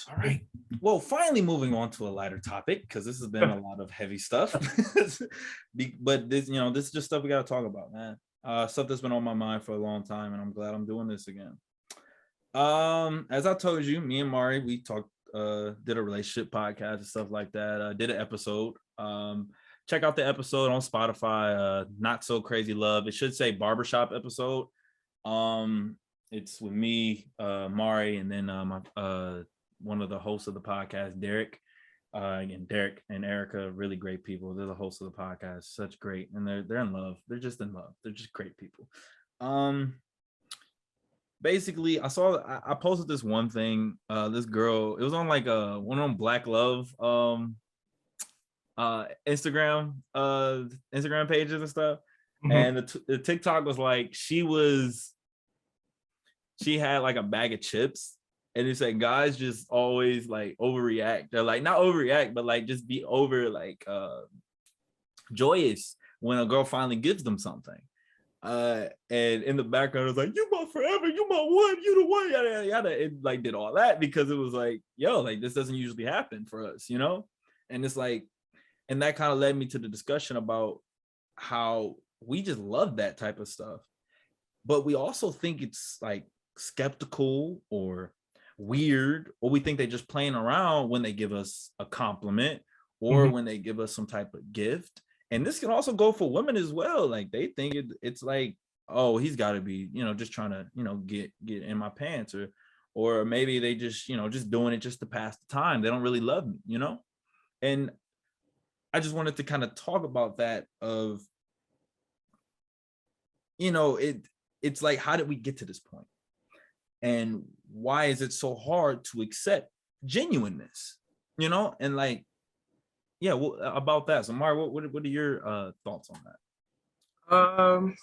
[SPEAKER 1] All right. Well, finally moving on to a lighter topic, because this has been a lot of heavy stuff. But this is just stuff we got to talk about, man. Stuff that's been on my mind for a long time, and I'm glad I'm doing this again. As I told you, me and Mari, we talked, did a relationship podcast and stuff like that. Did an episode. Check out the episode on Spotify. Not So Crazy Love. It should say barbershop episode. It's with me, Mari, and then one of the hosts of the podcast, Derek. Again, Derek and Erica, really great people. They're the hosts of the podcast, such great, and they're in love. They're just in love. They're just great people. Basically, I posted this one thing. This girl, it was on like one on Black Love Instagram pages and stuff. Mm-hmm. And the TikTok was like, she had like a bag of chips, and it said guys just always like overreact. They're like, not overreact, but like just be over like joyous when a girl finally gives them something. And in the background, it was like, you my forever, you my one, you the one, yada yada yada. It like did all that because it was like, yo, like this doesn't usually happen for us, you know? And it's like, and that kind of led me to the discussion about how we just love that type of stuff, but we also think it's like skeptical or weird, or we think they're just playing around when they give us a compliment or when they give us some type of gift. And this can also go for women as well. Like they think it's like, oh, he's got to be, just trying to, get in my pants, or maybe they just, just doing it just to pass the time. They don't really love me, And I just wanted to kind of talk about that of, it's like, how did we get to this point? And why is it so hard to accept genuineness, and like, yeah, well, about that. So, Mari, what are your thoughts on
[SPEAKER 2] that?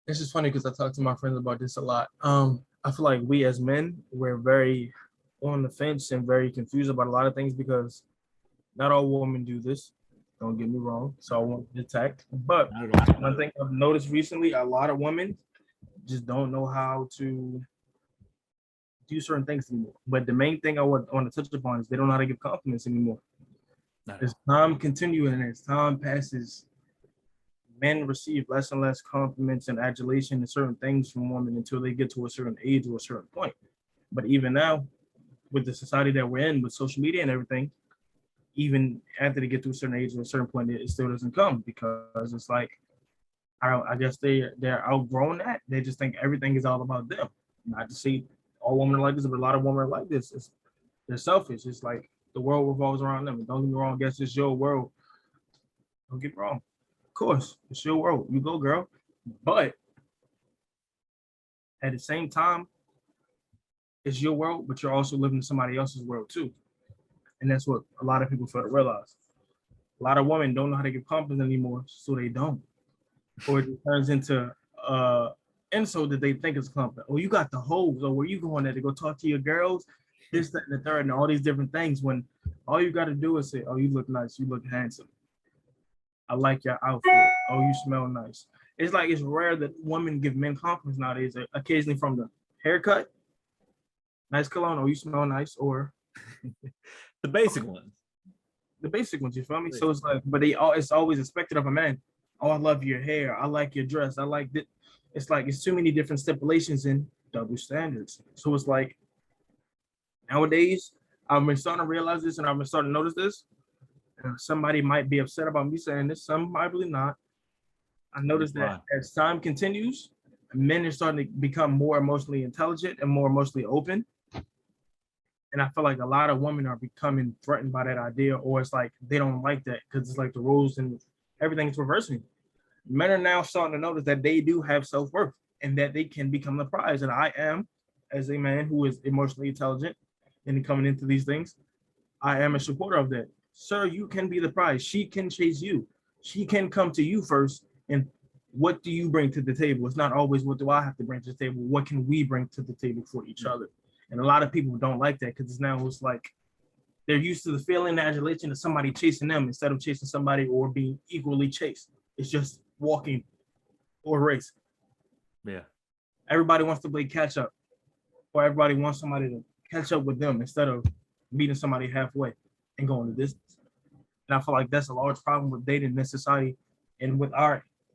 [SPEAKER 2] It's just funny because I talk to my friends about this a lot. I feel like we as men, we're very on the fence and very confused about a lot of things because not all women do this. Don't get me wrong. So I won't detect. But one thing I've noticed recently, a lot of women just don't know how to do certain things anymore. But the main thing I want to touch upon is they don't know how to give compliments anymore. As time continues and as time passes, men receive less and less compliments and adulation and certain things from women until they get to a certain age or a certain point. But even now, with the society that we're in, with social media and everything, even after they get to a certain age or a certain point, it still doesn't come because it's like, I guess they're outgrown that. They just think everything is all about them. Not to say all women are like this, but a lot of women are like this. They're selfish. It's like the world revolves around them. And don't get me wrong, I guess it's your world. Don't get me wrong. Of course, it's your world. You go, girl. But at the same time, it's your world, but you're also living in somebody else's world too. And that's what a lot of people fail to realize. A lot of women don't know how to give compliments anymore, so they don't. Or it turns into insult that they think is a compliment. Oh, you got the hoes, or where you going there to go talk to your girls? This, that, and the third, and all these different things. When all you got to do is say, "Oh, you look nice, you look handsome. I like your outfit. Oh, you smell nice." It's like it's rare that women give men compliments nowadays. Occasionally from the haircut, nice cologne, oh, you smell nice, or
[SPEAKER 1] the basic ones.
[SPEAKER 2] The basic ones, you feel me? So it's like, but it's always expected of a man. Oh, I love your hair. I like your dress. I like that. It's like it's too many different stipulations and double standards. So it's like nowadays, I've been starting to realize this and I've been starting to notice this. Somebody might be upset about me saying this, some probably not. I noticed that as time continues, men are starting to become more emotionally intelligent and more emotionally open. And I feel like a lot of women are becoming threatened by that idea, or it's like they don't like that because it's like the rules and everything is reversing. Men are now starting to notice that they do have self-worth and that they can become the prize. And I am, as a man who is emotionally intelligent and coming into these things, I am a supporter of that. Sir, you can be the prize. She can chase you. She can come to you first. And what do you bring to the table? It's not always what do I have to bring to the table. What can we bring to the table for each other? And a lot of people don't like that because it's like they're used to the feeling, the adulation of somebody chasing them instead of chasing somebody or being equally chased. It's just walking or race.
[SPEAKER 1] Yeah.
[SPEAKER 2] Everybody wants to play catch up, or everybody wants somebody to catch up with them instead of meeting somebody halfway and going the distance. And I feel like that's a large problem with dating in this society and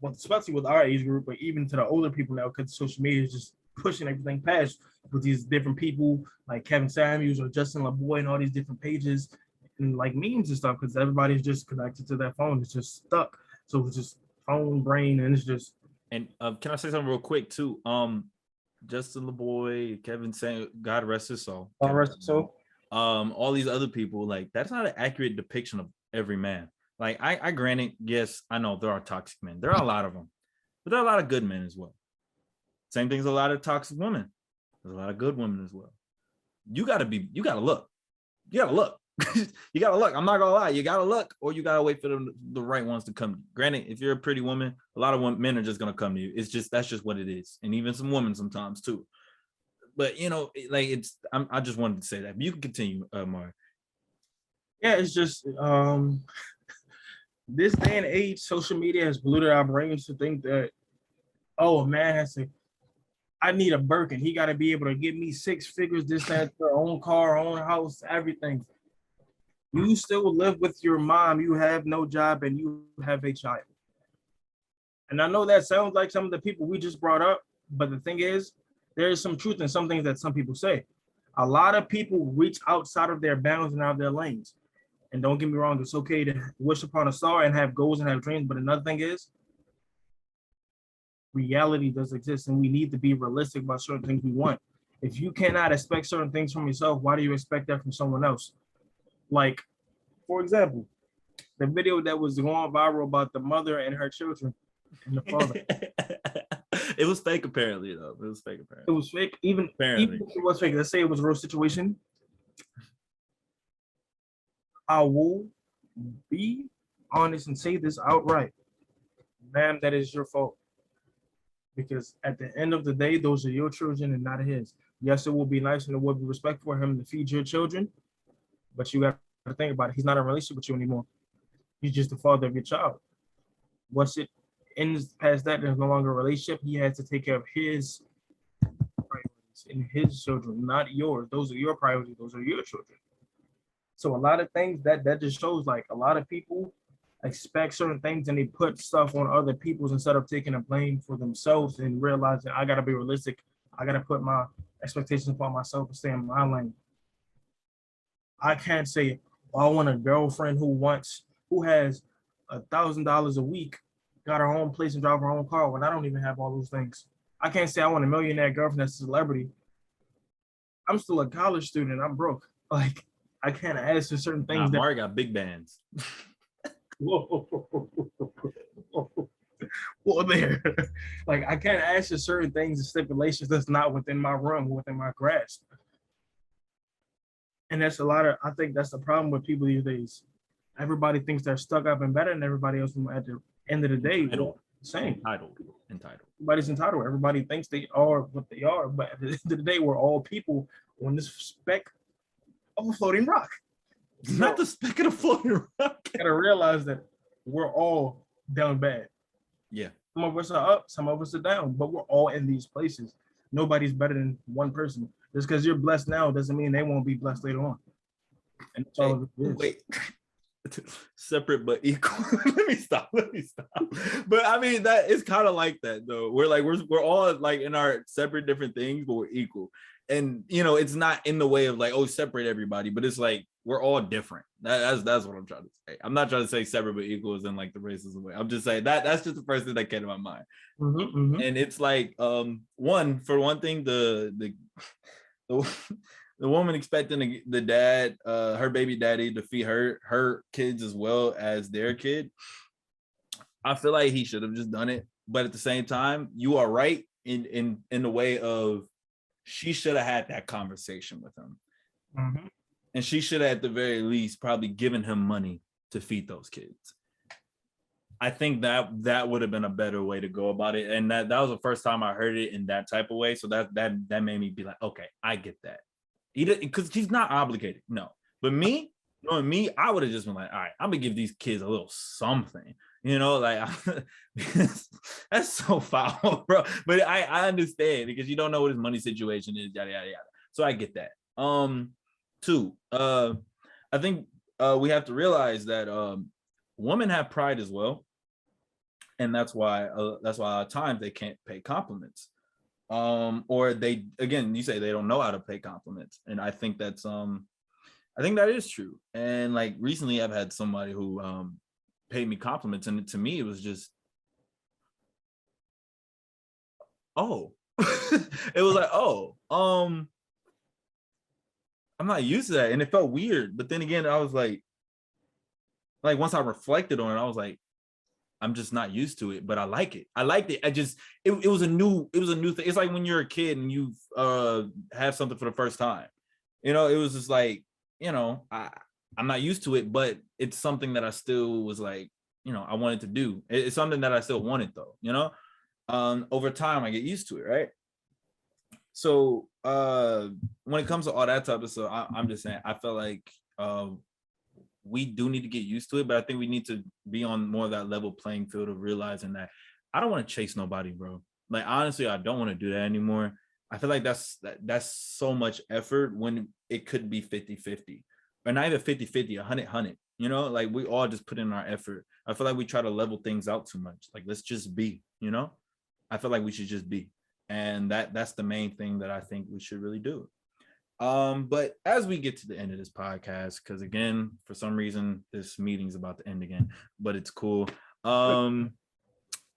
[SPEAKER 2] especially with our age group, but even to the older people now, because social media is just pushing everything past with these different people like Kevin Samuels or Justin LaBoy and all these different pages and like memes and stuff, because everybody's just connected to their phone. It's just stuck. So it's just phone brain, and it's just.
[SPEAKER 1] And can I say something real quick too? Justin LaBoy, Kevin Samuels, God rest his soul.
[SPEAKER 2] God rest his soul.
[SPEAKER 1] All these other people, like that's not an accurate depiction of every man. Like I granted, yes, I know there are toxic men. There are a lot of them, but there are a lot of good men as well. Same thing as a lot of toxic women. There's a lot of good women as well. You gotta look. You gotta look. You gotta look. I'm not gonna lie. You gotta look, or you gotta wait for the right ones to come. Granted, if you're a pretty woman, a lot of men are just gonna come to you. That's just what it is, and even some women sometimes too. But like I just wanted to say that. But you can continue, Mari.
[SPEAKER 2] Yeah, it's just this day and age, social media has polluted our brains to think that, oh, a man has to. I need a Birkin. He got to be able to give me 6 figures, this, that, their own car, own house, everything. You still live with your mom. You have no job and you have a child. And I know that sounds like some of the people we just brought up, but the thing is, there is some truth in some things that some people say. A lot of people reach outside of their bounds and out of their lanes. And don't get me wrong, it's okay to wish upon a star and have goals and have dreams. But another thing is, reality does exist, and we need to be realistic about certain things we want. If you cannot expect certain things from yourself, why do you expect that from someone else? Like, for example, the video that was going viral about the mother and her children and the father.
[SPEAKER 1] It was fake, apparently, though. It was fake, apparently.
[SPEAKER 2] It was fake. Even if it was fake, let's say it was a real situation. I will be honest and say this outright. Ma'am, that is your fault. Because at the end of the day, those are your children and not his. Yes, it will be nice and it will be respectful for him to feed your children, but you got to think about it. He's not in a relationship with you anymore. He's just the father of your child. Once it ends past that, there's no longer a relationship. He has to take care of his priorities and his children, not yours. Those are your priorities. Those are your children. So a lot of things that just shows like a lot of people expect certain things and they put stuff on other people's instead of taking the blame for themselves and realizing I gotta be realistic. I gotta put my expectations upon myself and stay in my lane. I can't say, I want a girlfriend who has $1,000 a week, got her own place and drive her own car when I don't even have all those things. I can't say I want a millionaire girlfriend that's a celebrity. I'm still a college student. I'm broke. Like, I can't ask for certain things.
[SPEAKER 1] Mari got big bands.
[SPEAKER 2] Well, there. Like, I can't ask for certain things and stipulations that's not within my realm, within my grasp. And that's I think that's the problem with people these days. Everybody thinks they're stuck up and better than everybody else. At the end of the day, same.
[SPEAKER 1] Entitled.
[SPEAKER 2] Everybody's entitled. Everybody thinks they are what they are, but at the end of the day, we're all people on this speck of a floating rock.
[SPEAKER 1] Not the speck of a floating rock.
[SPEAKER 2] You gotta realize that we're all down bad.
[SPEAKER 1] Yeah.
[SPEAKER 2] Some of us are up, some of us are down, but we're all in these places. Nobody's better than one person. Just because you're blessed now doesn't mean they won't be blessed later on. And that's all it is.
[SPEAKER 1] Wait. Separate but equal. Let me stop. But I mean, that is kind of like that though. We're all like in our separate different things, but we're equal. And you know, it's not in the way of like, oh, separate everybody, but it's like we're all different. That's what I'm trying to say. I'm not trying to say separate but equal as in like the racism way. I'm just saying that's just the first thing that came to my mind.
[SPEAKER 2] Mm-hmm.
[SPEAKER 1] And it's like one thing, the woman expecting the dad, her baby daddy, to feed her kids as well as their kid. I feel like he should have just done it, but at the same time, you are right in the way of she should have had that conversation with him, and she should have at the very least probably given him money to feed those kids. I think that would have been a better way to go about it, and that was the first time I heard it in that type of way. So that made me be like, okay, I get that. Because he's not obligated, no. But knowing me, I would have just been like, all right, I'm gonna give these kids a little something, you know, like that's so foul, bro. But I understand because you don't know what his money situation is, yada yada yada. So I get that. Two, I think we have to realize that women have pride as well, and that's why at times they can't pay compliments. Or they, again, you say they don't know how to pay compliments, and I think that is true. And like recently I've had somebody who paid me compliments, and to me it was just it was like I'm not used to that, and it felt weird. But then again, I was like once I reflected on it, I was like, I'm just not used to it, but I like it. I liked it. It was a new thing. It's like when you're a kid and you have something for the first time. You know, it was just like, you know, I'm not used to it, but it's something that I still was like, you know, I wanted to do. It's something that I still wanted though, you know. Over time I get used to it, right? So when it comes to all that type of stuff, I'm just saying, I feel like we do need to get used to it, but I think we need to be on more of that level playing field of realizing that I don't want to chase nobody, bro. Like, honestly, I don't want to do that anymore. I feel like that's so much effort when it could be 50-50, or not even 50-50, 100-100, you know, like we all just put in our effort. I feel like we try to level things out too much. Like, let's just be, you know, I feel like we should just be. And that's the main thing that I think we should really do. But as we get to the end of this podcast, because again, for some reason this meeting's about to end again, but it's cool.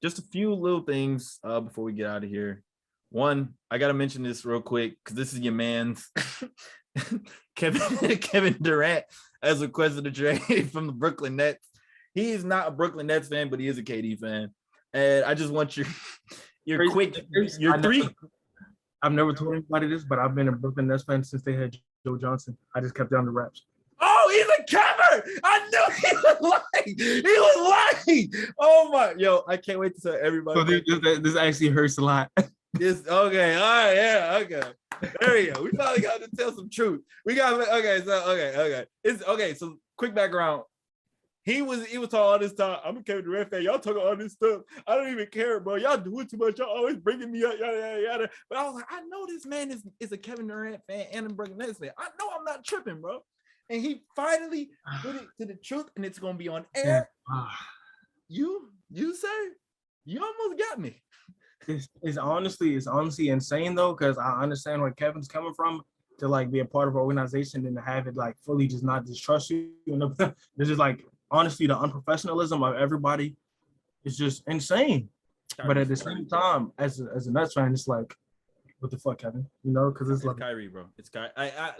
[SPEAKER 1] Just a few little things before we get out of here. One, I gotta mention this real quick because this is your man's Kevin Durant has requested a trade from the Brooklyn Nets. He is not a Brooklyn Nets fan, but he is a KD fan. And I just want your three.
[SPEAKER 2] I've never told anybody this, but I've been a Brooklyn Nets fan since they had Joe Johnson. I just kept down the raps.
[SPEAKER 1] Oh, he's a cover! I knew he was lying. He was lying. Oh my, yo, I can't wait to tell everybody.
[SPEAKER 2] So this actually hurts a lot.
[SPEAKER 1] Okay, all right, yeah, okay. There you go. We finally got to tell some truth. We got okay. It's okay. So quick background. He was talking all this time. I'm a Kevin Durant fan. Y'all talking all this stuff. I don't even care, bro. Y'all doing too much. Y'all always bringing me up, yada yada yada. But I was like, I know this man is a Kevin Durant fan and a Brooklyn Nets fan. I know I'm not tripping, bro. And he finally put it to the truth, and it's gonna be on air. You sir, you almost got me.
[SPEAKER 2] It's honestly insane though, because I understand where Kevin's coming from to like be a part of an organization and to have it like fully just not distrust you. There's just like honestly the unprofessionalism of everybody is just insane. But at the same time, as a Nets fan, it's like, what the fuck, Kevin? You know, because it's like
[SPEAKER 1] Kyrie, bro. It's Kyrie. I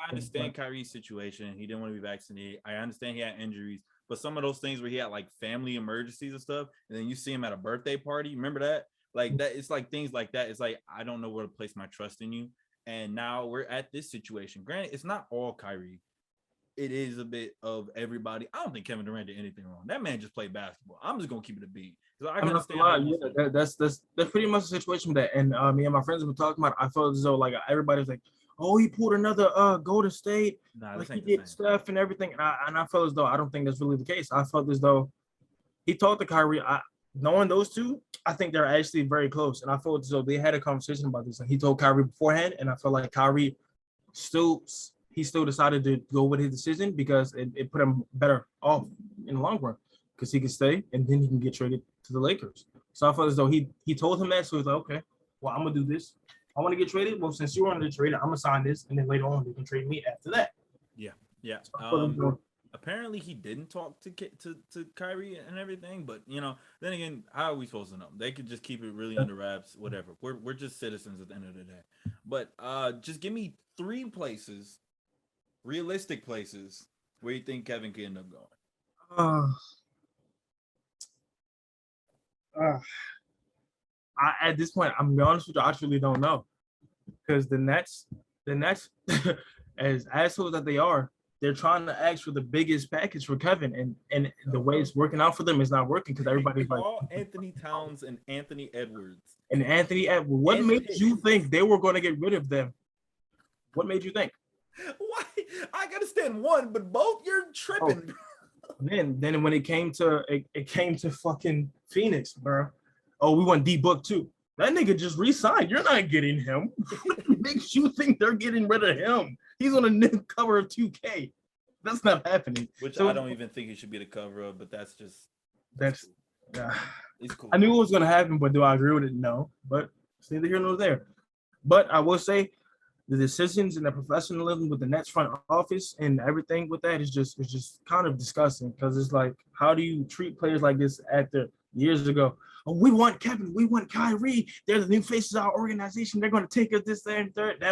[SPEAKER 1] understand Kyrie's situation. He didn't want to be vaccinated. I understand he had injuries, but some of those things where he had like family emergencies and stuff, and then you see him at a birthday party. Remember that? Like that. It's like things like that. It's like I don't know where to place my trust in you. And now we're at this situation. Granted, it's not all Kyrie. It is a bit of everybody. I don't think Kevin Durant did anything wrong. That man just played basketball. I'm just gonna keep it a beat. I can understand.
[SPEAKER 2] That's pretty much the situation with that. And me and my friends have been talking about it. I felt as though like everybody's like, oh, he pulled another Golden State. Like he did stuff and everything. And I felt as though I don't think that's really the case. I felt as though he talked to Kyrie. Knowing those two, I think they're actually very close. And I felt as though they had a conversation about this. And he told Kyrie beforehand, and I felt like Kyrie still decided to go with his decision because it put him better off in the long run because he could stay and then he can get traded to the Lakers. So I felt as though he told him that. So he's like, okay, well, I'm going to do this. I want to get traded. Well, since you want to trade it, I'm going to sign this. And then later on, they can trade me after that.
[SPEAKER 1] Yeah. So apparently he didn't talk to Kyrie and everything, but then again, how are we supposed to know? They could just keep it really under wraps, whatever. We're just citizens at the end of the day. But just give me 3 places, realistic places, where you think Kevin could end up going.
[SPEAKER 2] At this point, I'm gonna be honest with you, I truly don't know. Because the Nets, as assholes that they are, they're trying to ask for the biggest package for Kevin, and the way it's working out for them is not working because everybody's like
[SPEAKER 1] Anthony Towns and Anthony Edwards.
[SPEAKER 2] And Anthony Edwards. What made you think they were going to get rid of them? What made you think?
[SPEAKER 1] Why? I gotta stand one, but both you're tripping.
[SPEAKER 2] Then when it came to fucking Phoenix, bro. Oh, we want D-Book too. That nigga just re-signed. You're not getting him. What makes you think they're getting rid of him? He's on a new cover of 2K. That's not happening.
[SPEAKER 1] Which I don't even think he should be the cover of, but that's
[SPEAKER 2] cool.
[SPEAKER 1] It's cool.
[SPEAKER 2] I knew it was gonna happen, but do I agree with it? No. But it's neither here nor there. But I will say the decisions and the professionalism with the Nets front office and everything with that is just kind of disgusting because it's like, how do you treat players like this after years ago? Oh, we want Kevin, we want Kyrie. They're the new faces of our organization. They're going to take us this, that, and third.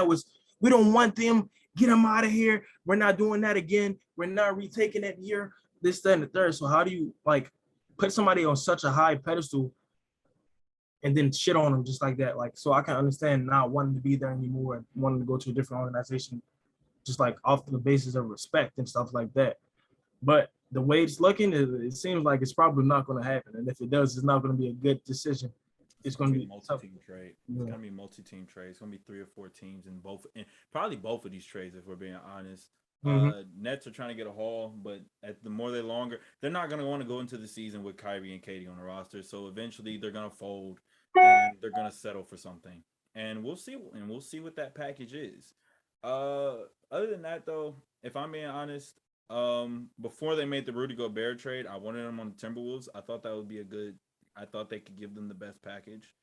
[SPEAKER 2] We don't want them. Get them out of here. We're not doing that again. We're not retaking it here. This, that, and the third. So how do you like put somebody on such a high pedestal and then shit on them just like that? Like, so I can understand not wanting to be there anymore and wanting to go to a different organization, just like off the basis of respect and stuff like that. But the way it's looking, it seems like it's probably not going to happen. And if it does, it's not going to be a good decision. It's going to be a
[SPEAKER 1] multi-team trade. It's going to be a multi-team trade. It's going to be 3 or 4 teams in probably both of these trades, if we're being honest. Nets are trying to get a haul, but they're not going to want to go into the season with Kyrie and KD on the roster. So eventually they're going to fold and they're going to settle for something. And we'll see what that package is. Other than that, though, if I'm being honest, before they made the Rudy Gobert trade, I wanted them on the Timberwolves. I thought that would be I thought they could give them the best package.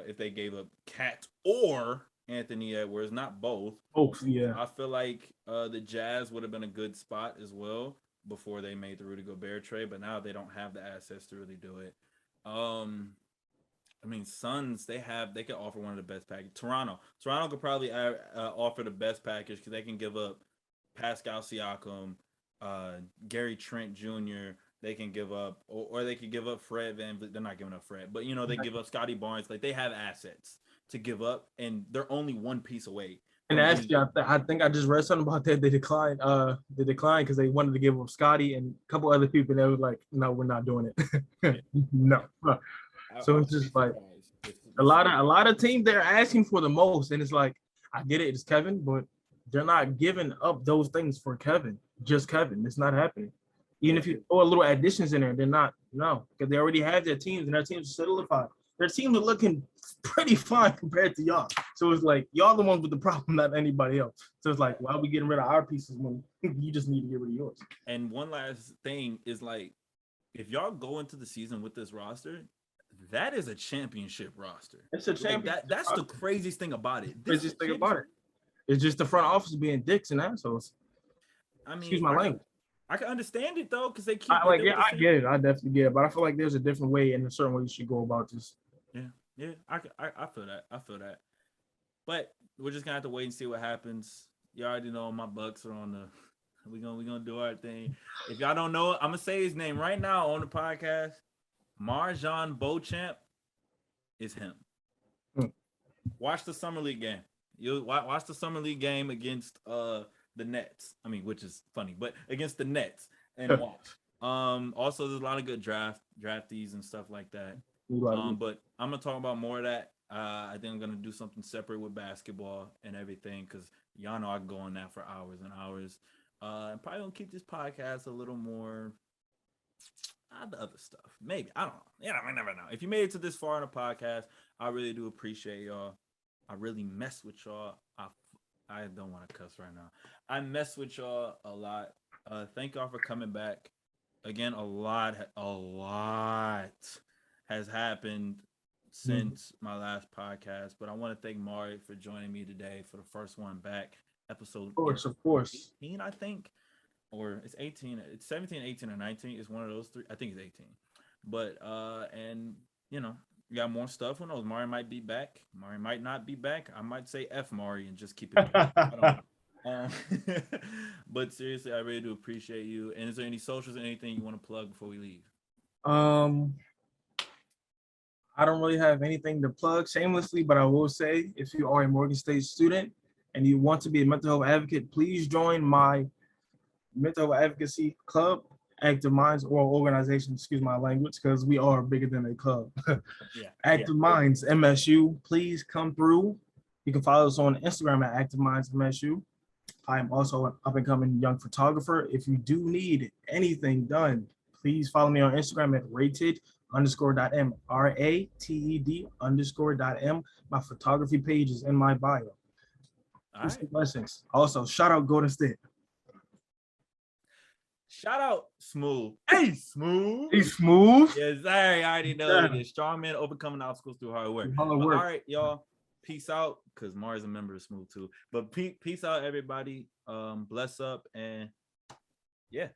[SPEAKER 1] If they gave up Cat or Anthony Edwards, not both.
[SPEAKER 2] Oh, yeah.
[SPEAKER 1] I feel like the Jazz would have been a good spot as well before they made the Rudy Gobert trade, but now they don't have the assets to really do it. I mean, Suns, they could offer one of the best packages. Toronto could probably offer the best package because they can give up Pascal Siakam, Gary Trent Jr. They can give up, or they could give up Fred VanVleet. They're not giving up Fred, but they give up Scotty Barnes. Like, they have assets to give up, and they're only one piece away.
[SPEAKER 2] And actually, I think I just read something about that. They declined because they wanted to give up Scotty and a couple other people. And they were like, "No, we're not doing it." No. So it's just like a lot of teams they're asking for the most, and it's like I get it, it's Kevin, but they're not giving up those things for Kevin. Just Kevin. It's not happening. Even if you throw a little additions in there, they're not. No, because they already have their teams, and their teams are solidified. Their teams are looking pretty fine compared to y'all. So it's like y'all the ones with the problem, not anybody else. So it's like, why are we getting rid of our pieces when you just need to get rid of yours?
[SPEAKER 1] And one last thing is like, if y'all go into the season with this roster, that is a championship roster.
[SPEAKER 2] It's a championship.
[SPEAKER 1] Like that's the craziest thing about it.
[SPEAKER 2] Craziest thing about it. It's just the front office being dicks and assholes.
[SPEAKER 1] I mean,
[SPEAKER 2] excuse my language.
[SPEAKER 1] I can understand it though, because they keep.
[SPEAKER 2] I get it. I definitely get it, but I feel like there's a different way and a certain way you should go about this.
[SPEAKER 1] Yeah. I feel that. But we're just gonna have to wait and see what happens. You already know my Bucks are on the. We're gonna do our thing. If y'all don't know it, I'm gonna say his name right now on the podcast. Marjon Beauchamp is him. Watch the summer league game. You watch the summer league game against the Nets. I mean, which is funny, but against the Nets and watch. Also, there's a lot of good draftees and stuff like that. But I'm gonna talk about more of that. I think I'm gonna do something separate with basketball and everything, because y'all know I can go on that for hours and hours. I'm probably gonna keep this podcast a little more the other stuff. Maybe. I don't know. Yeah, I never know. If you made it to this far in the podcast, I really do appreciate y'all. I really mess with y'all. I don't want to cuss right now. I mess with y'all a lot. Thank y'all for coming back. Again, a lot has happened since my last podcast, but I want to thank Mari for joining me today for the first one back. Episode
[SPEAKER 2] of course
[SPEAKER 1] 18, I think, or it's 18, it's 17, 18, or 19. It's one of those three. I think it's 18. But and you know, you got more stuff. Who knows? Mari might be back. Mari might not be back. I might say F Mari and just keep it. I don't know. But seriously, I really do appreciate you. And is there any socials or anything you want to plug before we leave?
[SPEAKER 2] I don't really have anything to plug shamelessly, but I will say, if you are a Morgan State student and you want to be a mental health advocate, please join my mental health advocacy club, Active Minds, or organization, excuse my language, because we are bigger than a club. Active Minds, MSU, please come through. You can follow us on Instagram at Active Minds MSU. I am also an up-and-coming young photographer. If you do need anything done, please follow me on Instagram at rated_.m, RATED_.m. My photography page is in my bio. Blessings. Also, shout out Golden State.
[SPEAKER 1] Shout out Smooth. Hey, Smooth.
[SPEAKER 2] Hey, Smooth.
[SPEAKER 1] Yes, I already know it is. Strong men overcoming obstacles through hard work. All right, y'all. Peace out, because Mari's a member of Smooth too. But peace out, everybody. Bless up, and yeah.